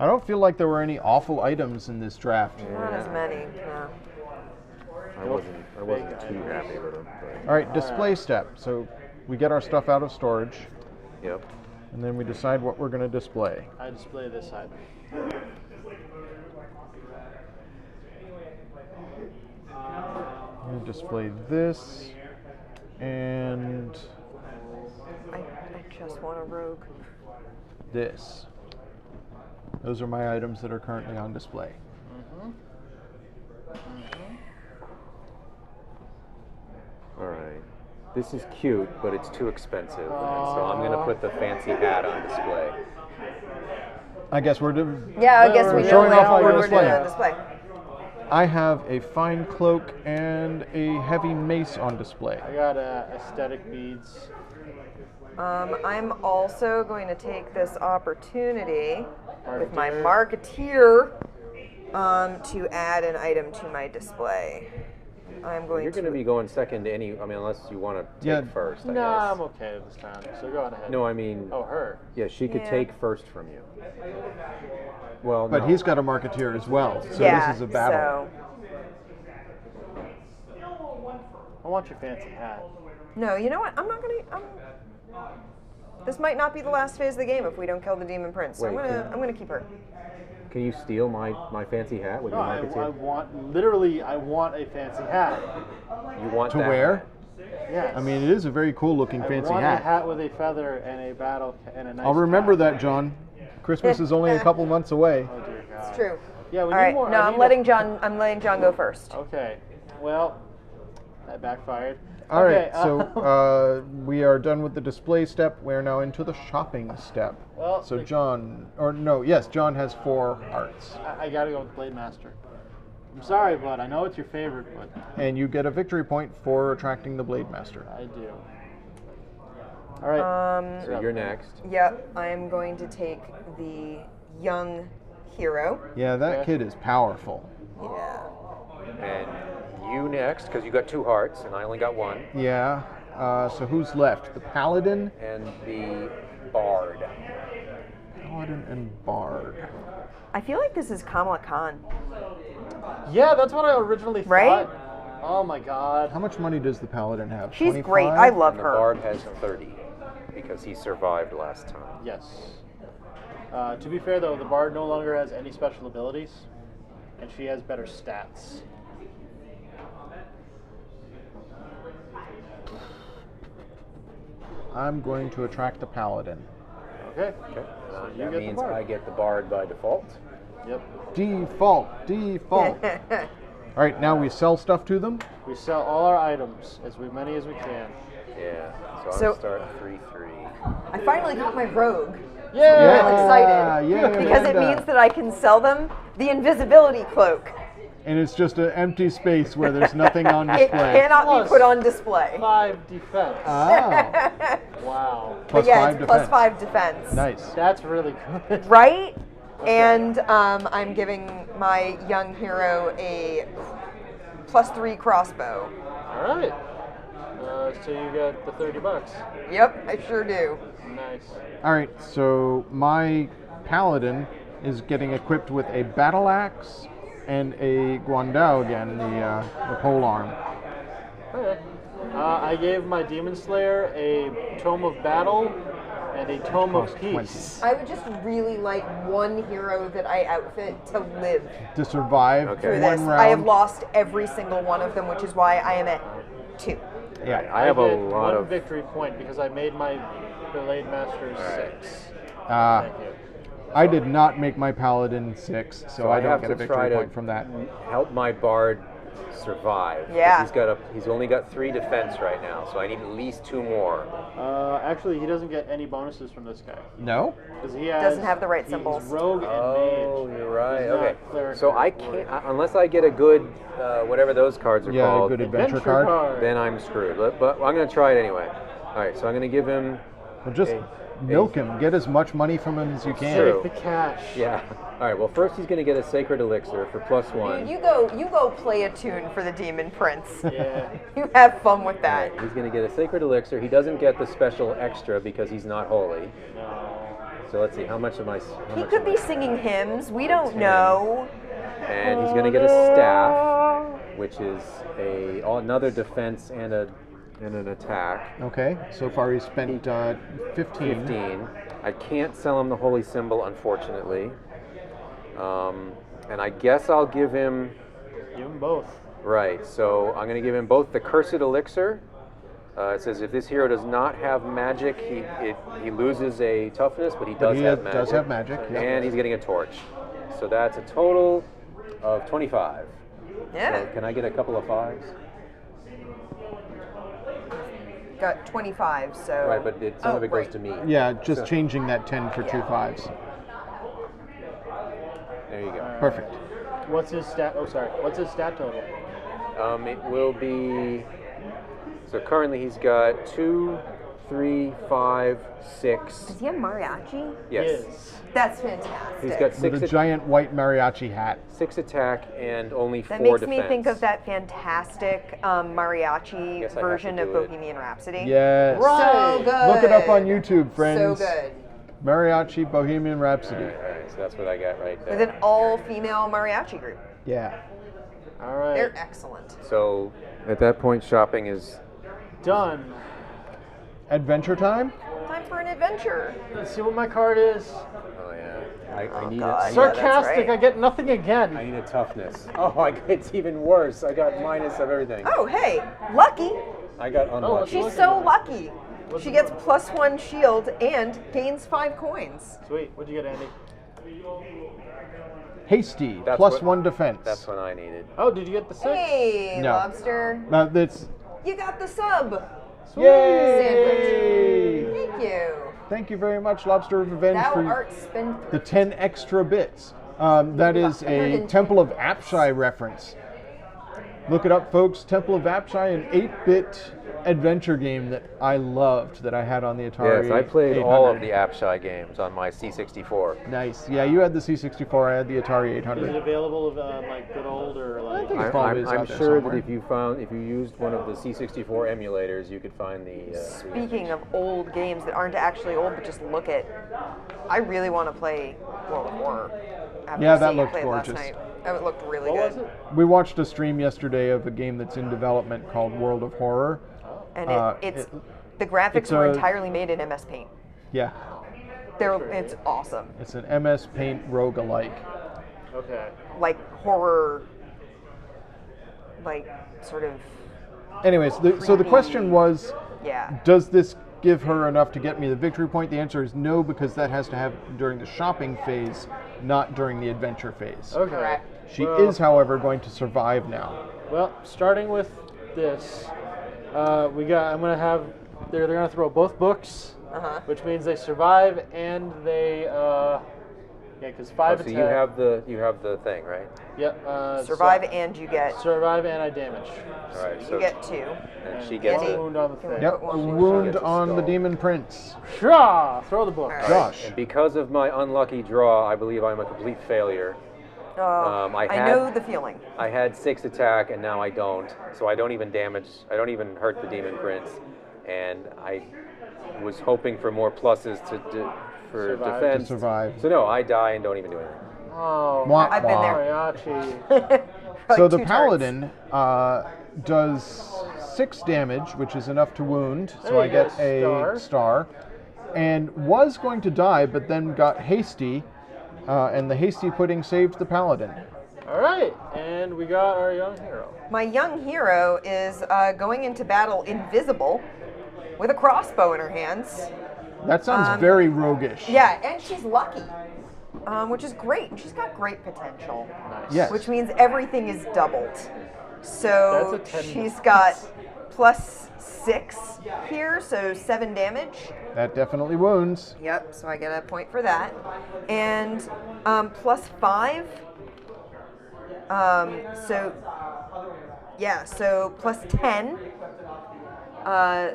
I don't feel like there were any awful items in this draft. Not as many. No. I wasn't too happy with them. All right, display step. So we get our stuff out of storage, Yep. and then we decide what we're going to display. I display this side. I'm going to display this, and I just want a rogue. this. Those are my items that are currently on display. All right. This is cute, but it's too expensive, and so I'm gonna put the fancy hat on display. I guess we're doing. Yeah, I guess we know showing off what all your we're doing display. on display. I have a fine cloak and a heavy mace on display. I got aesthetic beads. I'm also going to take this opportunity with my marketeer to add an item to my display. I'm going You're to. gonna be going second to any. I mean, unless you want to take Yeah. first. I Nah, guess. I'm okay this time. So go on ahead. No, I mean. Oh, her. Yeah, she could Yeah. take first from you. Well, But no. he's got a marketeer as well, so yeah, this is a battle. I want your fancy hat. No, you know what? I'm not gonna. This might not be the last phase of the game if we don't kill the demon prince. So Wait, I'm gonna keep her. Can you steal my fancy hat with No, your I marketeer? want a fancy hat. You want To that wear? hat? Yes. I mean, it is a very cool looking fancy I want hat. a hat with a feather and a battle and a nice I'll remember cap. that, John. Christmas is only a couple months away. Oh dear God. It's true. Yeah, we All need right. more. No, I I'm need letting John go first. Okay. Well, that backfired. All right, Okay, so we are done with the display step. We're now into the shopping step. Well, So the- John John has 4 hearts. I gotta go with Blade Master. I'm sorry, but I know it's your favorite, but And you get a victory point for attracting the Blade Master. I do. All right. So you're next. Yep. I am going to take the young hero. Yeah, that Okay. kid is powerful. Yeah. And you next, because you got 2 hearts, and I only got 1. Yeah. So who's left? The Paladin? And the bard. Paladin and Bard. I feel like this is Kamala Khan. Yeah, that's what I originally Right? thought. Oh my god. How much money does the Paladin have? She's 25? great. I love And the her. bard has 30 because he survived last time. Yes. To be fair though, the bard no longer has any special abilities, and she has better stats. I'm going to attract the Paladin. Okay. Okay. So you That get the means bard. I get the bard by default. Yep. Default. All right, now we sell stuff to them. We sell all our items, many as we can. Yeah. So I'm So- gonna start 3-3. I finally got my rogue. Yeah. I'm excited Yeah, because it Amanda. means that I can sell them the invisibility cloak. And it's just an empty space where there's nothing on It display. cannot Plus- be put on display. 5 defense. Oh, Wow. But plus yeah, 5 it's plus defense. 5 defense. Nice. That's really good. Right? And I'm giving my young hero a +3 crossbow. All right. So you got the $30. Yep, I sure do. Nice. All right, so my Paladin is getting equipped with a battle axe and a Guandao again, the pole arm. Okay. I gave my Demon Slayer a Tome of Battle and a Tome of Cost Peace. I would just really like one hero that I outfit to live To survive Okay. through one this. round. I have lost every single one of them, which is why I am at 2. Yeah. I have a get lot one of. victory point because I made my Blade Master right. 6. Ah, Thank you. I did not make my Paladin 6, so I don't have get a to try victory to point from that. help my bard survive. 'Cause Yeah. He's only got 3 defense right now, so I need at least 2 more. Actually, he doesn't get any bonuses from this guy No? because he has Doesn't have the right he's symbols. Rogue and Oh, Mage. you're right. He's not Okay. cleric So I or can't unless I get a good whatever those cards are Yeah, a called. good adventure card. Then I'm screwed. But I'm going to try it anyway. All right. So I'm going to give him. Well, just milk him. Get as much money from him as you can. True. Take the cash. Yeah. All right. Well, first he's going to get a sacred elixir for +1. You go play a tune for the Demon Prince. Yeah. You have fun with that. He's going to get a sacred elixir. He doesn't get the special extra because he's not holy. No. So let's see. How much am I? He could be singing hymns. We don't know. And he's going to get a staff, which is another defense and an attack. Okay, so far he's spent 15. 15. I can't sell him the holy symbol, unfortunately. And I guess I'll give him. Give them both. Right. So I'm going to give him both the cursed elixir. It says if this hero does not have magic, he loses a toughness, but he But does he have magic. does have magic, yeah. And he's getting a torch. So that's a total of 25. Yeah. So can I get a couple of 5s? Got 25, so. Right, but some of it goes right. to me. Yeah, just So- changing that 10 for 2 5s. There you go. Perfect. What's his stat? Oh, sorry. What's his stat total? It will be. So currently he's got 2, 3, 5, 6. Does he have mariachi? Yes. Yes. That's fantastic. He's got With a giant white mariachi hat. 6 attack and only 4 That makes defense. me think of that fantastic mariachi Guess I have version to of do it. Bohemian Rhapsody. Yes. So good. Look it up on YouTube, friends. So good. Mariachi Bohemian Rhapsody. All right, so that's what I got right there. With an all-female mariachi group. Yeah. All right. They're excellent. So at that point, shopping is. Done. Adventure time? Time for an adventure. Let's see what my card is. Oh yeah. I need God. it. Yeah, that's Sarcastic. right. I get nothing I again. need a toughness. Oh, it's even worse. I got minus of everything. Oh, hey, lucky. I got unlucky. She's Look at so that. lucky. What's She the- gets +1 shield and gains 5 coins. Sweet. What'd you get, Andy? Hasty, That's plus what- 1 defense. That's what I needed. Oh, did you get the 6? Hey, No. Lobster. That's. You got the sub. Yay! Thank you. Thank you very much, Lobster of Revenge, Thou for art spendthrift. the 10 extra bits. That is a Temple of Apshai reference. Look it up, folks. Temple of Apshai, an 8-bit adventure game that I loved that I had on the Atari. Yes, I played 800. all of the Apshai games on my C64. Nice. Yeah, you had the C64. I had the Atari Is it 800. available like good old or like? think it's probably I'm out there sure somewhere. that if you used one of the C64 emulators, you could find the. Speaking of old games that aren't actually old, but just look at, I really want to play World of Horror. After Yeah, that seeing it looked played gorgeous. Last night. It looked really What good. was it? We watched a stream yesterday of a game that's in development called World of Horror. And it's the graphics it's were a- entirely made in MS Paint. Yeah, It's awesome. it's an MS Paint roguelike. Okay. Like horror, like sort of, Anyways, so the question was, yeah. does this give her enough to get me the victory point? The answer is no, because that has to happen during the shopping phase, not during the adventure phase. Okay. Correct. She Well- is, however, going to survive now. Well, starting with this, I'm gonna have. They're gonna throw both books, Uh-huh. which means they survive and they. Yeah, because 5 So attack. you have the thing, right? Yep. Survive so- and you get survive and I damage. All right. you get 2. and she And gets Andy? it. wound on the Can thing. we- Yep, Put a one wound Gets a on the skull. Demon Prince. Shah! Throw the book. All right. Josh. And because of my unlucky draw, I believe I'm a complete failure. I I had- know the feeling. I had 6 attack and now I don't, so I don't even hurt the Demon Prince, and I was hoping for more pluses for Survive. defense. To survive. So no, I die and don't even do anything. Oh, Wah, I've been wah. there. Mariachi. So Like the 2 turns. Paladin does 6 damage, which is enough to wound, so There I you get go, a star. And was going to die, but then got hasty, and the hasty pudding saved the Paladin. All right, and we got our young hero. My young hero is going into battle invisible with a crossbow in her hands. That sounds very roguish. Yeah, and she's lucky, which is great. She's got great potential, Nice. Yes. which means everything is doubled. So That's a 10 she's got +6 here, so 7 damage. That definitely wounds. Yep, so I get a point for that. And +5. So +10.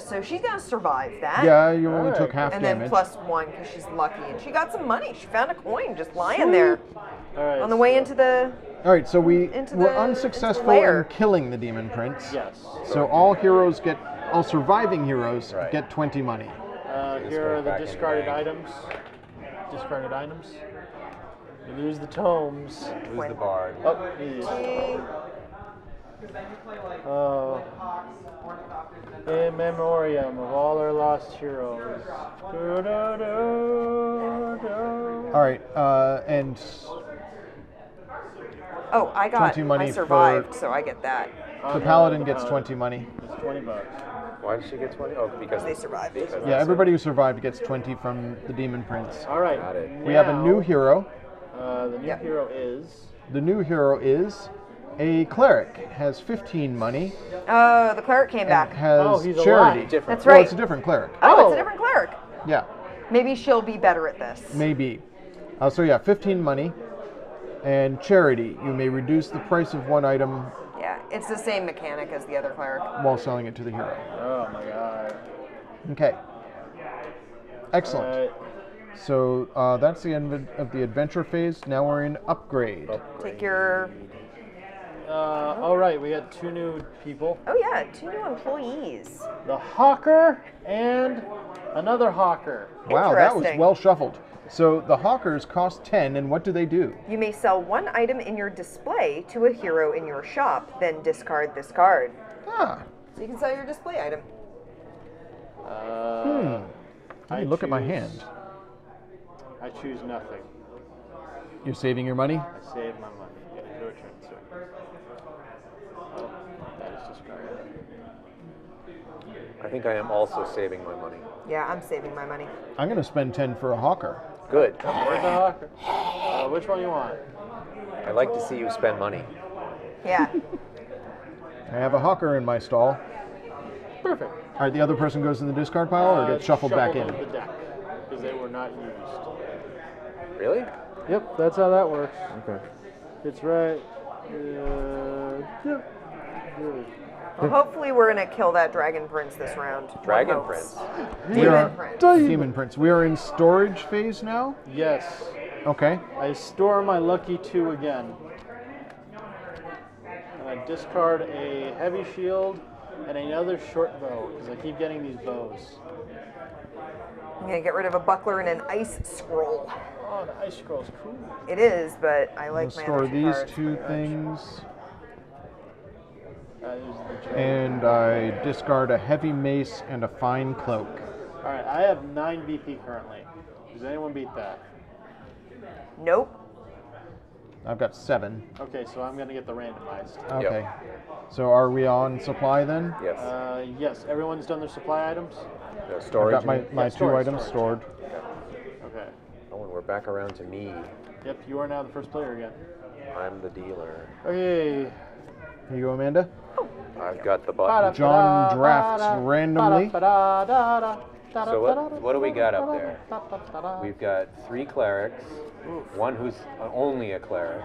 So she's gonna survive that. Yeah, you only Alright. took half And damage. then +1 because she's lucky, and she got some money. She found a coin just lying there All right. on the way into the. All right, so we Into were the unsuccessful lair. in killing the Demon Prince. Yes. So all surviving heroes Right. get 20 money. Here are goes the back in the discarded bank. items. Discarded items. You lose the tomes. Who's the bard? Oh, yeah. Oh. In memoriam of all our lost heroes. Do-do-do-do-do. All right, and Oh, I got. 20 money I survived, for- so I get that. the Paladin gets 20 money. It's $20. Why did she get 20? Oh, because They survived. because Yeah, everybody who survived gets 20 from the Demon Prince. All right. Got it. We have a new hero. The new Yep. hero is. The new hero is a cleric, has 15 money, Oh, the cleric came and back. has Oh, he's charity. alive. Different. That's Well, right. it's a different cleric. Oh, it's Oh. a different cleric. Yeah, Maybe she'll be better at this. maybe. So yeah, 15 money, and charity. You may reduce the price of one item Yeah, it's the same mechanic as the other cleric. while selling it to the hero. Oh my god. Okay. Excellent. All right. So that's the end of the adventure phase. Now we're in upgrade. Take your. All right, we got 2 new people. Oh yeah, 2 new employees. The hawker and another hawker. Wow, that was Interesting. well shuffled. So the hawkers cost 10, and what do they do? You may sell 1 item in your display to a hero in your shop, then discard this card. Ah, So you can sell your display item. let me look at my choose- hand. I choose nothing. You're saving your money? I save my money. Your turn, sir. Oh, that is discarded. I think I am also saving my money. Yeah, I'm saving my money. I'm going to spend 10 for a hawker. Good. Where's the hawker? Which one you want? I like to see you spend money. Yeah. I have a hawker in my stall. Perfect. All right, the other person goes in the discard pile or gets shuffled back in? into the deck because they were not used. Really? Yep, that's how that works. Okay. It's right. Yep. Well, hopefully we're going to kill that Dragon Prince this round. One Dragon hopes. Prince. Demon Prince. Demon Prince. We are in storage phase now? Yes. Okay. I store my lucky 2 again. And I discard a heavy shield and another short bow, because I keep getting these bows. I'm going to get rid of a buckler and an ice scroll. Oh, the ice scroll's cool. It is, but I We'll like my store other two these cards. 2 things. This is the joke. And I discard a heavy mace and a fine cloak. Alright, I have 9 VP currently. Does anyone beat that? Nope. I've got 7. Okay, so I'm going to get the randomized. Okay. So are we on supply then? Yes. Yes, everyone's done their supply items? The I've storage. got my 2 storage, items storage. stored. Okay. Oh, and we're back around to me. Yep, you are now the first player again. I'm the dealer. Okay. Here you go, Amanda. I've got the button. John drafts randomly. So what do we got up there? We've got 3 clerics, one who's only a cleric,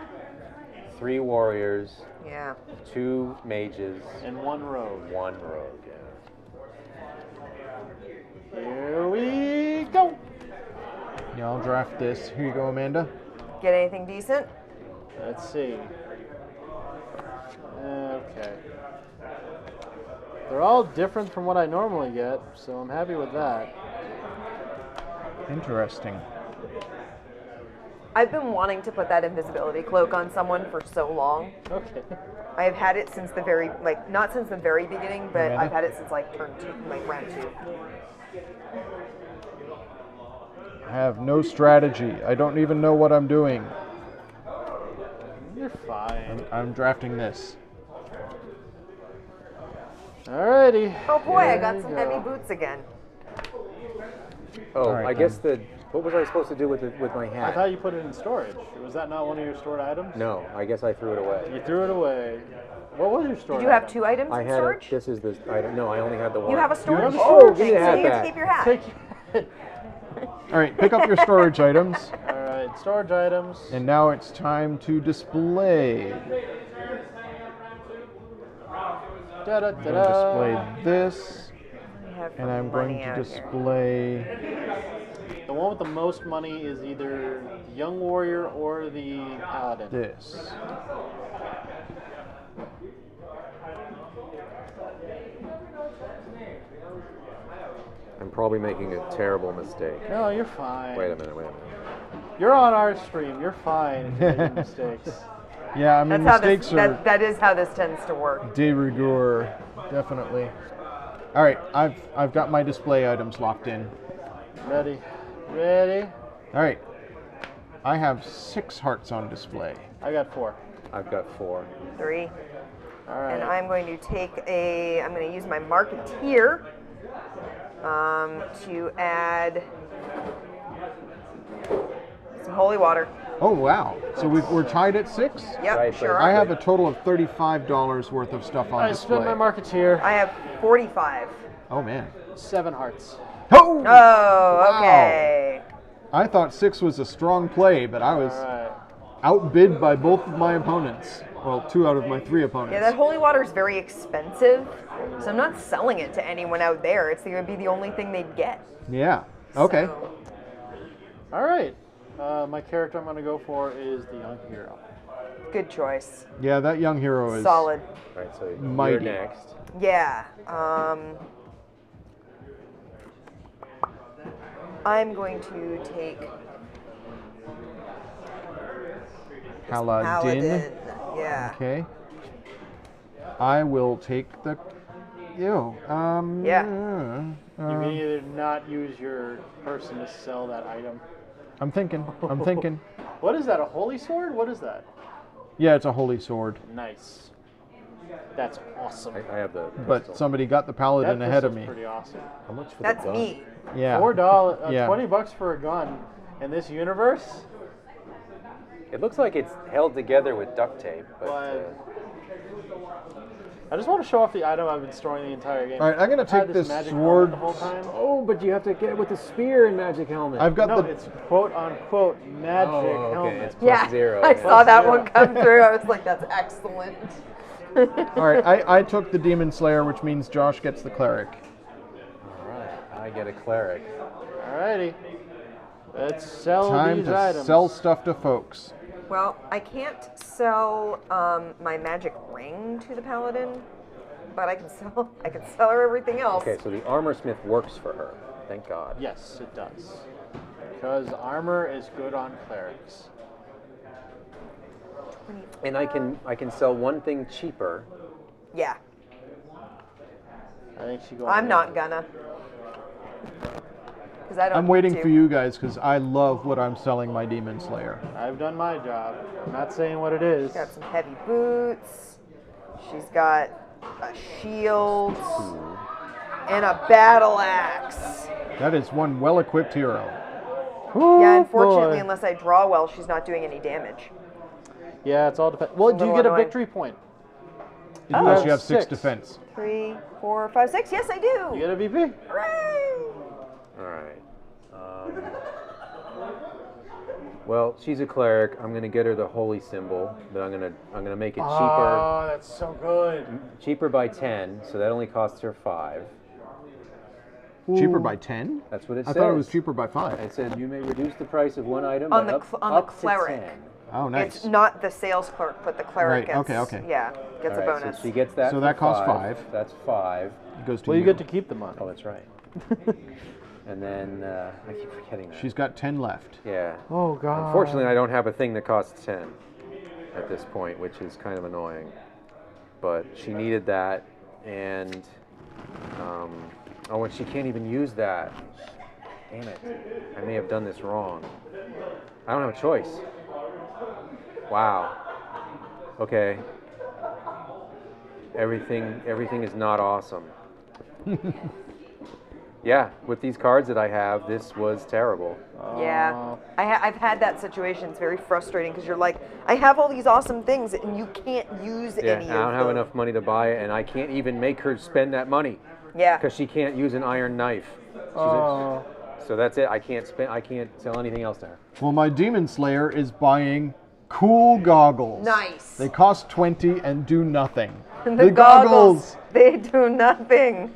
3 warriors, Yeah. 2 mages, And 1 rogue. 1 rogue. Yeah. Here we go. Yeah, I'll draft this. Here you go, Amanda. Get anything decent? Let's see. Okay. They're all different from what I normally get, so I'm happy with that. Interesting. I've been wanting to put that invisibility cloak on someone for so long. Okay. I've had it since the very, not since the very beginning, but Amanda? I've had it since turn 2, round 2. I have no strategy. I don't even know what I'm doing. You're fine. I'm drafting this. Alrighty. Oh boy, I Here got we some go. heavy boots again. Oh, All right, I guess what was I supposed to do with my I hat? thought you put it in storage. Was that not one of your stored items? No, I guess I threw it away. You threw it away. What was your stored Did you have item? 2 items I in had storage? this is the item. No, I only had the one. You have a storage? have a Oh, storage. Give me the so hat you get back. to keep your hat. Take it. All right, pick up your storage items. Alright, storage items. And now it's time to display. I'm going to display this. I have And I'm going money to out here. display The one with the most money is either the young warrior or the paladin. this. I'm probably making a terrible mistake. No, you're fine. Wait a minute. You're on our stream. You're fine if you're making mistakes. Yeah, I mean, That's how this, mistakes are that is how this tends to work. de rigueur, definitely. All right, I've got my display items locked in. Ready? Ready? All right, I have 6 hearts on display. I got 4. I've got 4. 3. Alright. And I'm going to I'm going to use my marketeer to add some holy water. Oh wow! So we're tied at 6. Yep, Right, sure but I are. have a total of $35 worth of stuff on I display. spent my marketeer. I have 45. Oh man! 7 hearts. Oh! Oh, Wow. okay. I thought 6 was a strong play, but I was Alright. outbid by both of my opponents. Well, 2 out of my 3 opponents. Yeah, that holy water is very expensive, so I'm not selling it to anyone out there. It's going to be the only thing they'd get. Yeah. Okay. So, Alright. My character I'm going to go for is the young hero. good choice. Yeah, that young hero is Solid. All right, so Mighty. you're next. Yeah. I'm going to take Paladin. Yeah. Okay. I will take the. Ew. Yeah. You can either not use your person to sell that item. I'm thinking. I'm thinking. What is that? A holy sword? What is that? Yeah, it's a holy sword. Nice. That's awesome. I have the. But pistol. somebody got the That paladin ahead of pistol's me. pretty awesome. How much for That's the gun? me. Yeah. $4, Yeah. $20 for a gun in this universe? It looks like it's held together with duct tape, but I just want to show off the item I've been storing the entire game. All right, I'm gonna I've had take this magic sword. helmet the whole time. oh, but you have to get it with the spear and magic helmet. I've got No, the. it's quote unquote magic Oh, okay, helmet. it's plus Yeah. 0. I yeah. saw that zero. one come through. I was like, that's excellent. All right, I took the Demon Slayer, which means Josh gets the Cleric. All right, I get a cleric. Alrighty. Let's sell Time these to items. sell stuff to folks. Well, I can't sell my magic ring to the paladin, but I can sell her everything else. Okay, so the armor smith works for her. Thank God. Yes, it does. Because armor is good on clerics. And I can sell one thing cheaper. Yeah, I think she goes. I'm not gonna. Because I don't. I'm waiting need to. for you guys because I love what I'm selling my Demon Slayer. I've done my job. I'm not saying what it is. She's got some heavy boots. She's got a shield and a battle axe. That is one well-equipped hero. Yeah, unfortunately, unless I draw well, she's not doing any damage. Yeah, it's all depends. Well, do you get a victory point? Unless you have 6 6. defense. 3, 4, 5, 6. Yes, I do. You get a VP. Hooray! All right. Well, she's a cleric. I'm gonna get her the holy symbol, but I'm gonna make it cheaper. Oh, that's so good. Cheaper by 10, so that only costs her 5. Cheaper by 10? That's what it I says. thought it was cheaper by 5. It said you may reduce the price of one item On by the up, cl- on the up cleric. to 10. Oh, nice. It's not the sales clerk, but the cleric Right, gets. okay. Yeah, gets All a right, bonus. so she gets that. So for that costs 5. 5. That's 5. It goes to Well, you get to keep the money. Oh, that's right. And then I keep forgetting that. She's got 10 left. Yeah. Oh God. Unfortunately, I don't have a thing that costs 10 at this point, which is kind of annoying. But she needed that, and and she can't even use that. Damn it! I may have done this wrong. I don't have a choice. Wow. Okay. Everything is not awesome. Yeah, with these cards that I have, this was terrible. Yeah, I've had that situation. It's very frustrating because you're like, I have all these awesome things and you can't use Yeah, any and I don't of have them. enough money to buy it, and I can't even make her spend that money Yeah. because she can't use an iron knife. Oh. So that's it. I can't sell anything else to her. Well, my Demon Slayer is buying cool goggles. Nice. They cost 20 and do nothing. The goggles, they do nothing.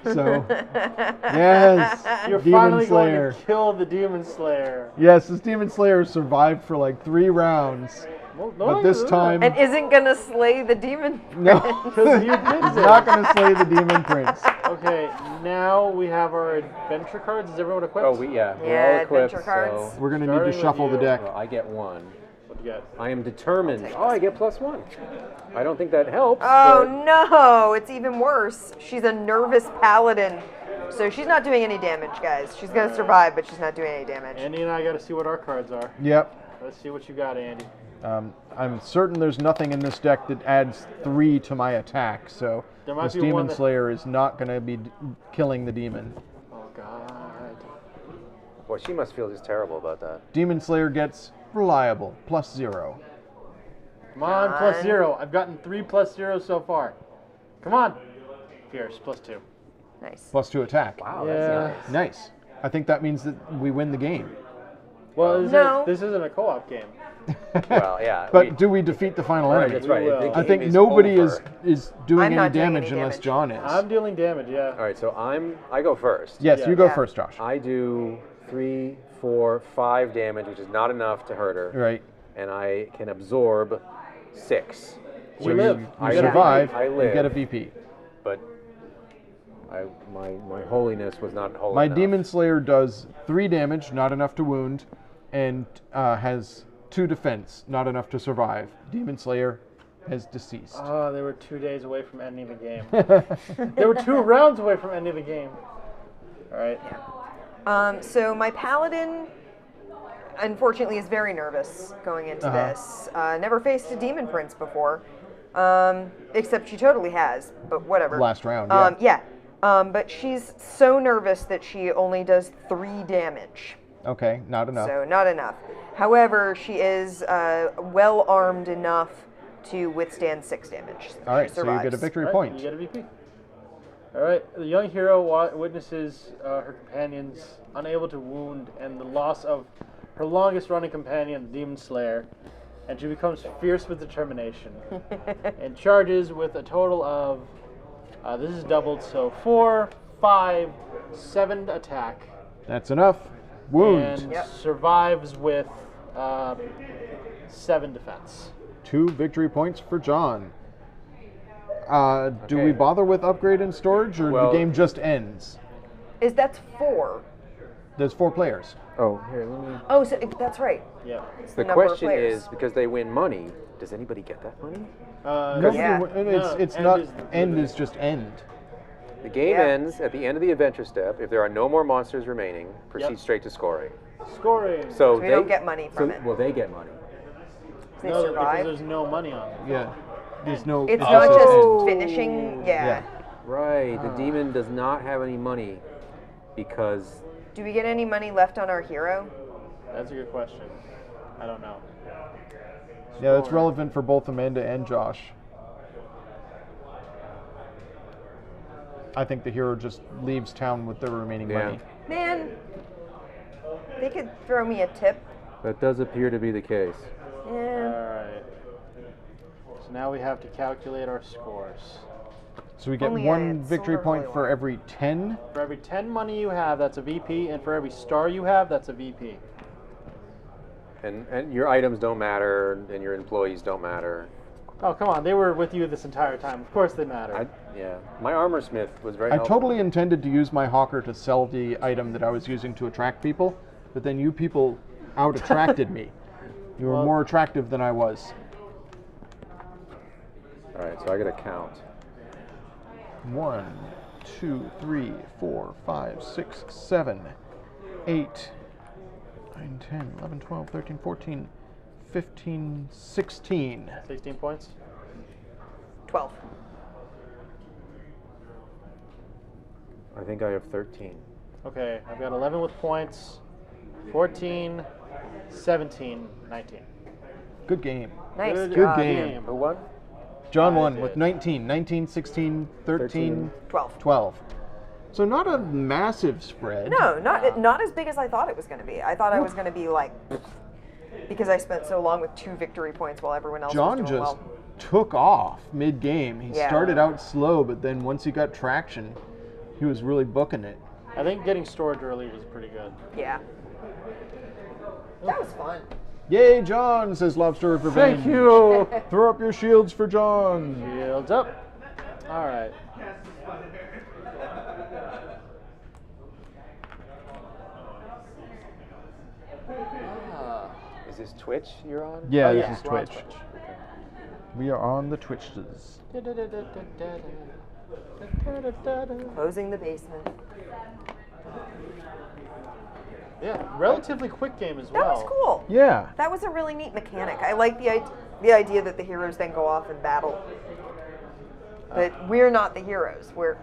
So, yes, You're Demon finally Slayer. going to kill the Demon Slayer. Yes, this Demon Slayer survived for like 3 rounds, Well, but this time, And isn't gonna slay the demon. no, Because you did he's this. not going to slay the Demon Prince. Okay, now we have our adventure cards. Is everyone equipped? Oh, we're Yeah, all equipped. adventure cards. So We're going to need Starting to with shuffle the you. deck. well, I get 1. What do you got? I am determined. Oh, I get +1. I don't think that helps. Oh but no, it's even worse. She's a nervous paladin. So she's not doing any damage, guys. She's gonna survive, but she's not doing any damage. Andy and I got to see what our cards are. Yep. Let's see what you got, Andy. I'm certain there's nothing in this deck that adds 3 to my attack, so There might this be one Demon that- Slayer is not going to be killing the demon. Oh God. Boy, she must feel just terrible about that. Demon Slayer gets reliable, +0. Come on, +0. I've gotten 3 +0 so far. Come on. Fierce, +2. Nice. +2 attack. Wow, Yeah. that's nice. Nice. I think that means that we win the game. Well, No. this isn't a co-op game. Well, yeah. But do we defeat the final right, enemy? that's right. We will. The I think game is nobody over. is doing I'm any not doing damage any unless damage. John is. I'm dealing damage, yeah. All right, so I go first. Yes, Yeah. you go Yeah. first, Josh. I do 3, 4, 5 damage, which is not enough to hurt her. Right. And I can absorb 6. We live. You I survive. I You live. get a VP. But my holiness was not holy My enough. Demon Slayer does 3 damage, not enough to wound, and has 2 defense, not enough to survive. Demon Slayer has deceased. Oh, they were 2 days away from ending the game. They were 2 rounds away from ending the game. All right. So my paladin, unfortunately, is very nervous going into this. Never faced a demon prince before, except she totally has. But whatever. Last round, yeah. Yeah. But she's so nervous that she only does 3 damage. Okay, not enough. So not enough. However, she is well armed enough to withstand 6 damage. All right, She so you get a survives. victory All right, point. You get a VP. All right. The young hero witnesses her companions unable to wound and the loss of her longest running companion, the Demon Slayer. and she becomes fierce with determination and charges with a total of, this is doubled, so 4, 5, 7 attack. That's enough. Wound. And survives with 7 defense. 2 victory points for John. Do we bother with upgrade and storage, or the game just ends? That's 4. There's 4 players. Oh, here, let me... Oh, so that's right. Yeah. The number of question players. is, because they win money, does anybody get that money? Nobody Yeah. it's end not. is End is just end. The game Yeah. ends at the end of the adventure step. If there are no more monsters remaining, proceed Yep. straight to scoring. Scoring. So We they don't get money from it. Well, they get money. They no, survive. because there's no money on it. Yeah. There's no. It's it not just just ends. finishing. Yeah. Right. The demon does not have any money because Do we get any money left on our hero? That's a good question. I don't know. Yeah, that's relevant for both Amanda and Josh. I think the hero just leaves town with the remaining money. Man, they could throw me a tip. that does appear to be the case. All Yeah. right. So now we have to calculate our scores. So we get Only one a victory silver point holy for one. every 10. For every 10 money you have, that's a VP, and for every star you have, that's a VP. And your items don't matter, and your employees don't matter. Oh, come on. They were with you this entire time. Of course they matter. My armor smith was very I helpful. totally intended to use my hawker to sell the item that I was using to attract people, but then you people out-attracted me. You were more attractive than I was. All right, so I got to count. 1, 2, 3, 4, 5, 6, 7, 8, 9, 10, 11, 12, 13, 14, 15, 16. 16 points. 12. I think I have 13. Okay, I've got 11 with points, 14, 17, 19. Good game. Nice Good job. game. Who won? John I won did. with 19, 19, 16, 13, 12. 12. So not a massive spread. No, not as big as I thought it was going to be. I thought I was going to be like, because I spent so long with 2 victory points while everyone else John was doing just well. took off mid-game. He Yeah. started out slow, but then once he got traction, he was really booking it. I think getting storage early was pretty good. Yeah. That was fun. Yay, John, says Lobster of Revenge. Thank you. Throw up your shields for John. Shields up. All right. Is this Twitch you're on? Yeah, Oh, this yeah, is we're on Twitch. We are on the Twitches. Closing the basement. Yeah, relatively quick game as That well. was cool. Yeah. That was a really neat mechanic. I like the idea that the heroes then go off and battle. But we're not the heroes. We're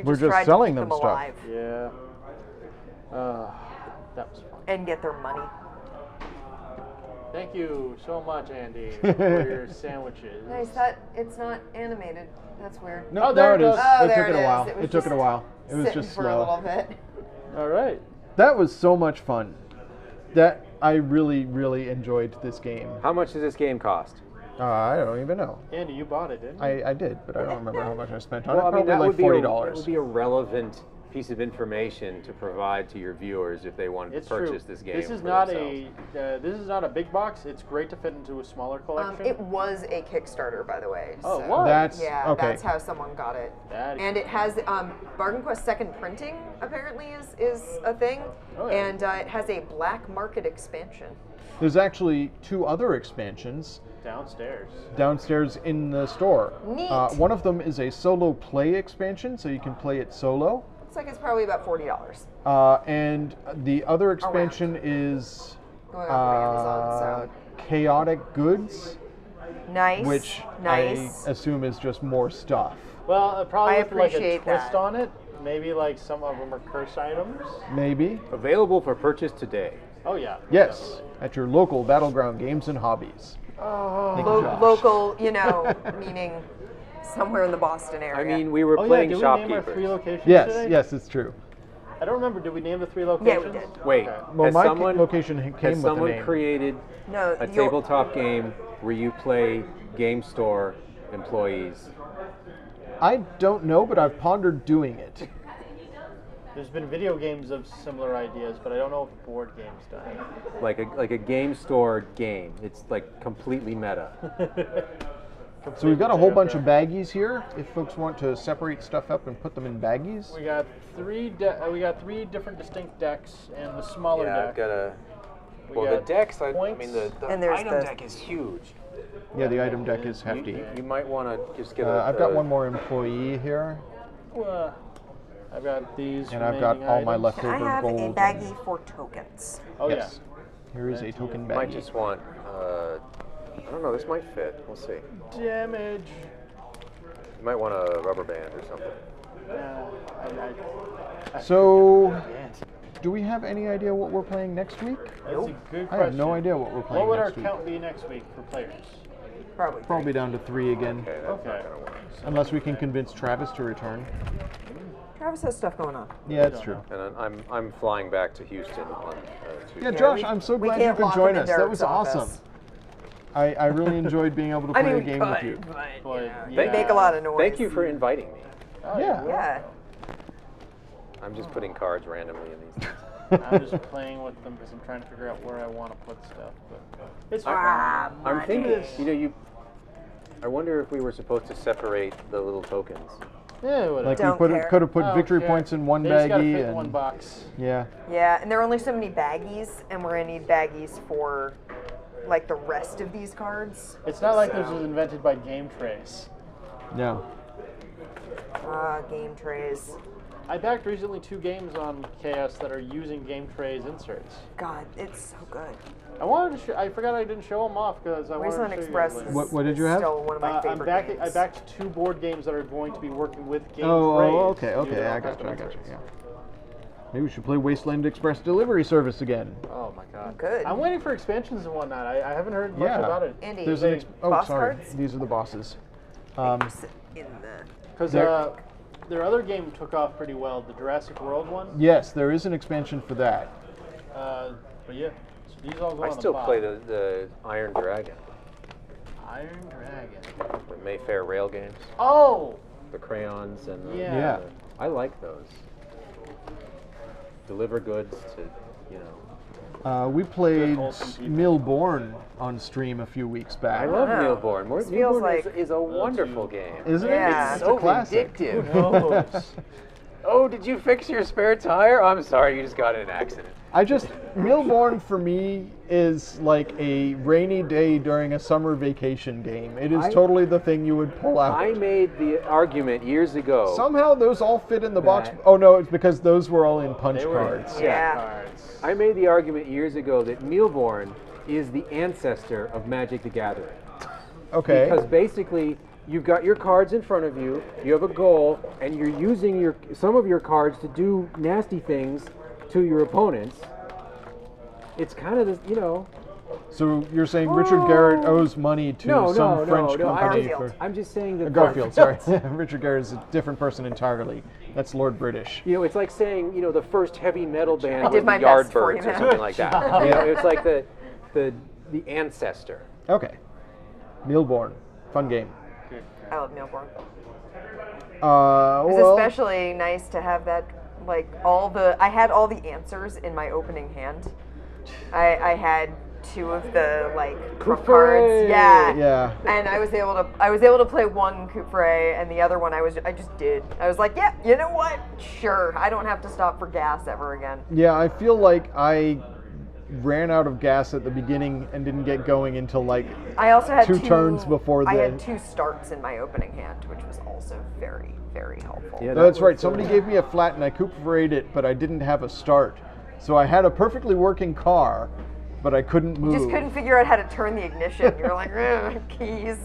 just tried to selling keep them them stuff. alive Yeah. That was fun. and get their money. Thank you so much, Andy, for your sandwiches. Nice. That it's not animated. That's weird. No, Oh, there it it is. goes. Oh, It there took it it a while. is. It was It took it a just while. It was Sitting just for a little slow. bit. All right. That was so much fun. That I really, really enjoyed this game. How much does this game cost? I don't even know. Andy, you bought it, didn't you? I did, but I don't remember how much I spent on Well, it. I mean, Probably that like would be $40. that would be a relevant piece of information to provide to your viewers if they wanted It's to purchase true. this game. This is for not themselves. this is not a big box. It's great to fit into a smaller collection. It was a Kickstarter, by the way. Oh, so- what? That's Yeah, okay. that's how someone got it. That is And it has Bargain Quest second printing apparently is a thing, Oh, yeah. and it has a black market expansion. There's actually 2 other expansions downstairs. downstairs in the store. Neat. One of them is a solo play expansion, so you can play it solo. Looks like it's probably about $40 And the other expansion is going on Amazon. Chaotic Goods, So nice, which nice. I assume is just more stuff. Well, probably I with like a appreciate twist that. on it. Maybe like some of them are curse items. Maybe. Available for purchase today. Oh yeah. Yes, at your local Battleground Games and Hobbies. Thank you, Josh. Local, meaning somewhere in the Boston area. I mean, we were Oh yeah. playing Did we name our shopkeepers. 3 locations Yes, today? yes, it's true. I don't remember. Did we name the 3 Yeah, locations? we did. Wait, Okay. Well, has my someone, location came has with the someone name. created No, a tabletop game where you play game store employees? I don't know, but I've pondered doing it. There's been video games of similar ideas, but I don't know if board games done it. Like a game store game. It's like completely meta. So we've got a whole bunch of baggies here. If folks want to separate stuff up and put them in baggies. We got 3 different distinct decks and the smaller Yeah, I've deck. got a. We Well, the got decks. I points. mean, the And there's item the- deck is huge. Yeah, the item deck is hefty. You might want to just get a. I've got one more employee here, I've got these. and I've got all my remaining items. I leftover have gold. a baggie for tokens. Oh Yes. Here is a token Might baggie. just want. I don't know. This might fit. We'll see. yeah. Damage. You might want a rubber band or something. So, do we have any idea what we're playing next week? That's a good question. I have no idea what we're playing What would our next week. count be next week for players? Probably. Probably down to 3 again, Okay, that's Okay. not gonna work. unless we can convince Travis to return. Travis has stuff going on. Yeah, that's true. And I'm flying back to Houston on Tuesday. Yeah, Josh, we- I'm so we glad you can't could lock join him in us. That Derek's was office. awesome. I really enjoyed being able to play I mean, a we game could, with you. but Yeah. we make a lot of noise. Thank you for inviting me. Oh, Yeah. Yeah. I'm just putting cards randomly in these things. I'm just playing with them because I'm trying to figure out where I want to put stuff. But it's fine. I'm thinking, I wonder if we were supposed to separate the little tokens. Yeah, whatever. Like Don't we care. could have put Oh, victory yeah. points in one They just gotta baggie fit in and one box. yeah. Yeah, and there are only so many baggies, and we're gonna need baggies for like the rest of these cards. It's not like this was invented by Game Trace. No. Game trays. I backed recently 2 games on KS that are using Game Trace inserts. God, it's so good. I wanted to. I forgot I didn't show them off because I wanted Wasteland to show Express you is, guys. What did you have? still one of my I'm favorite backing. I games. backed 2 board games that are going to be working with Game Trace. Okay, to do okay, their I own got you, custom yeah. inserts. Maybe we should play Wasteland Express delivery service again. Oh my god. Good. I'm waiting for expansions and whatnot. I haven't heard much Yeah. about it. Andy, There's They- an oh boss sorry, cards? these are the bosses. Sit in the. Because There- their other game took off pretty well, the Jurassic World one. Yes, there is an expansion for that. But yeah, so these all go I on still the play bottom. the Iron Dragon, Iron Dragon. the Mayfair rail games, Oh! the crayons and the, Yeah. Yeah. I like those. Deliver goods to, We played wholesome people. Millborn on stream a few weeks back. I love Wow. Neilborn. This feels Neilborn like- is a wonderful too. game. Isn't Yeah. it? It's It's so a classic. vindictive. Who knows? Oh, did you fix your spare tire? I'm sorry, you just got in an accident. Millborn for me is like a rainy day during a summer vacation game. It is totally the thing you would pull out. I made the argument years ago. Somehow those all fit in the box. That- Oh no, it's because those were all in punch They were cards. Yeah. cards. I made the argument years ago that Neilborn is the ancestor of Magic the Gathering. Okay. Because basically, you've got your cards in front of you, you have a goal, and you're using some of your cards to do nasty things to your opponents. It's kind of the, So you're saying Richard Garrett owes money to some French company Garfield. for I'm just saying that Garfield, sorry. Richard Garrett is a different person entirely. That's Lord British. It's like saying, the first heavy metal band I was did my the best for Yardbirds you, or man. something like that. It's like the ancestor. Okay. Millborn. Fun game. I love Millborn. It Well, was especially nice to have that, like, I had all the answers in my opening hand. I had 2 of the, like, trump cards. Yeah. yeah. And I was able to play one Couperet, and the other one I just did. I was like, yeah, you know what? Sure. I don't have to stop for gas ever again. Yeah, I feel like I ran out of gas at the beginning and didn't get going until like I also had 2 turns before I the. had 2 starts in my opening hand, which was also very, very helpful. Yeah, No, that's right. Somebody gave me a flat and I Couperet it, but I didn't have a start. So I had a perfectly working car, but I couldn't move. Just couldn't figure out how to turn the ignition. You're like, "Ugh, keys."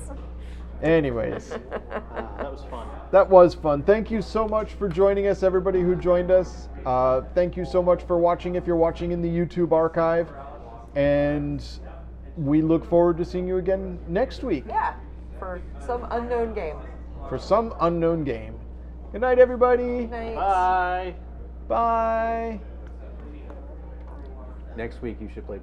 Anyways, That was fun. that was fun. Thank you so much for joining us, everybody who joined us. Thank you so much for watching if you're watching in the YouTube archive. And we look forward to seeing you again next week Yeah, for some unknown game. for some unknown game. Good night, everybody. Night. Bye. Bye. Next week you should play.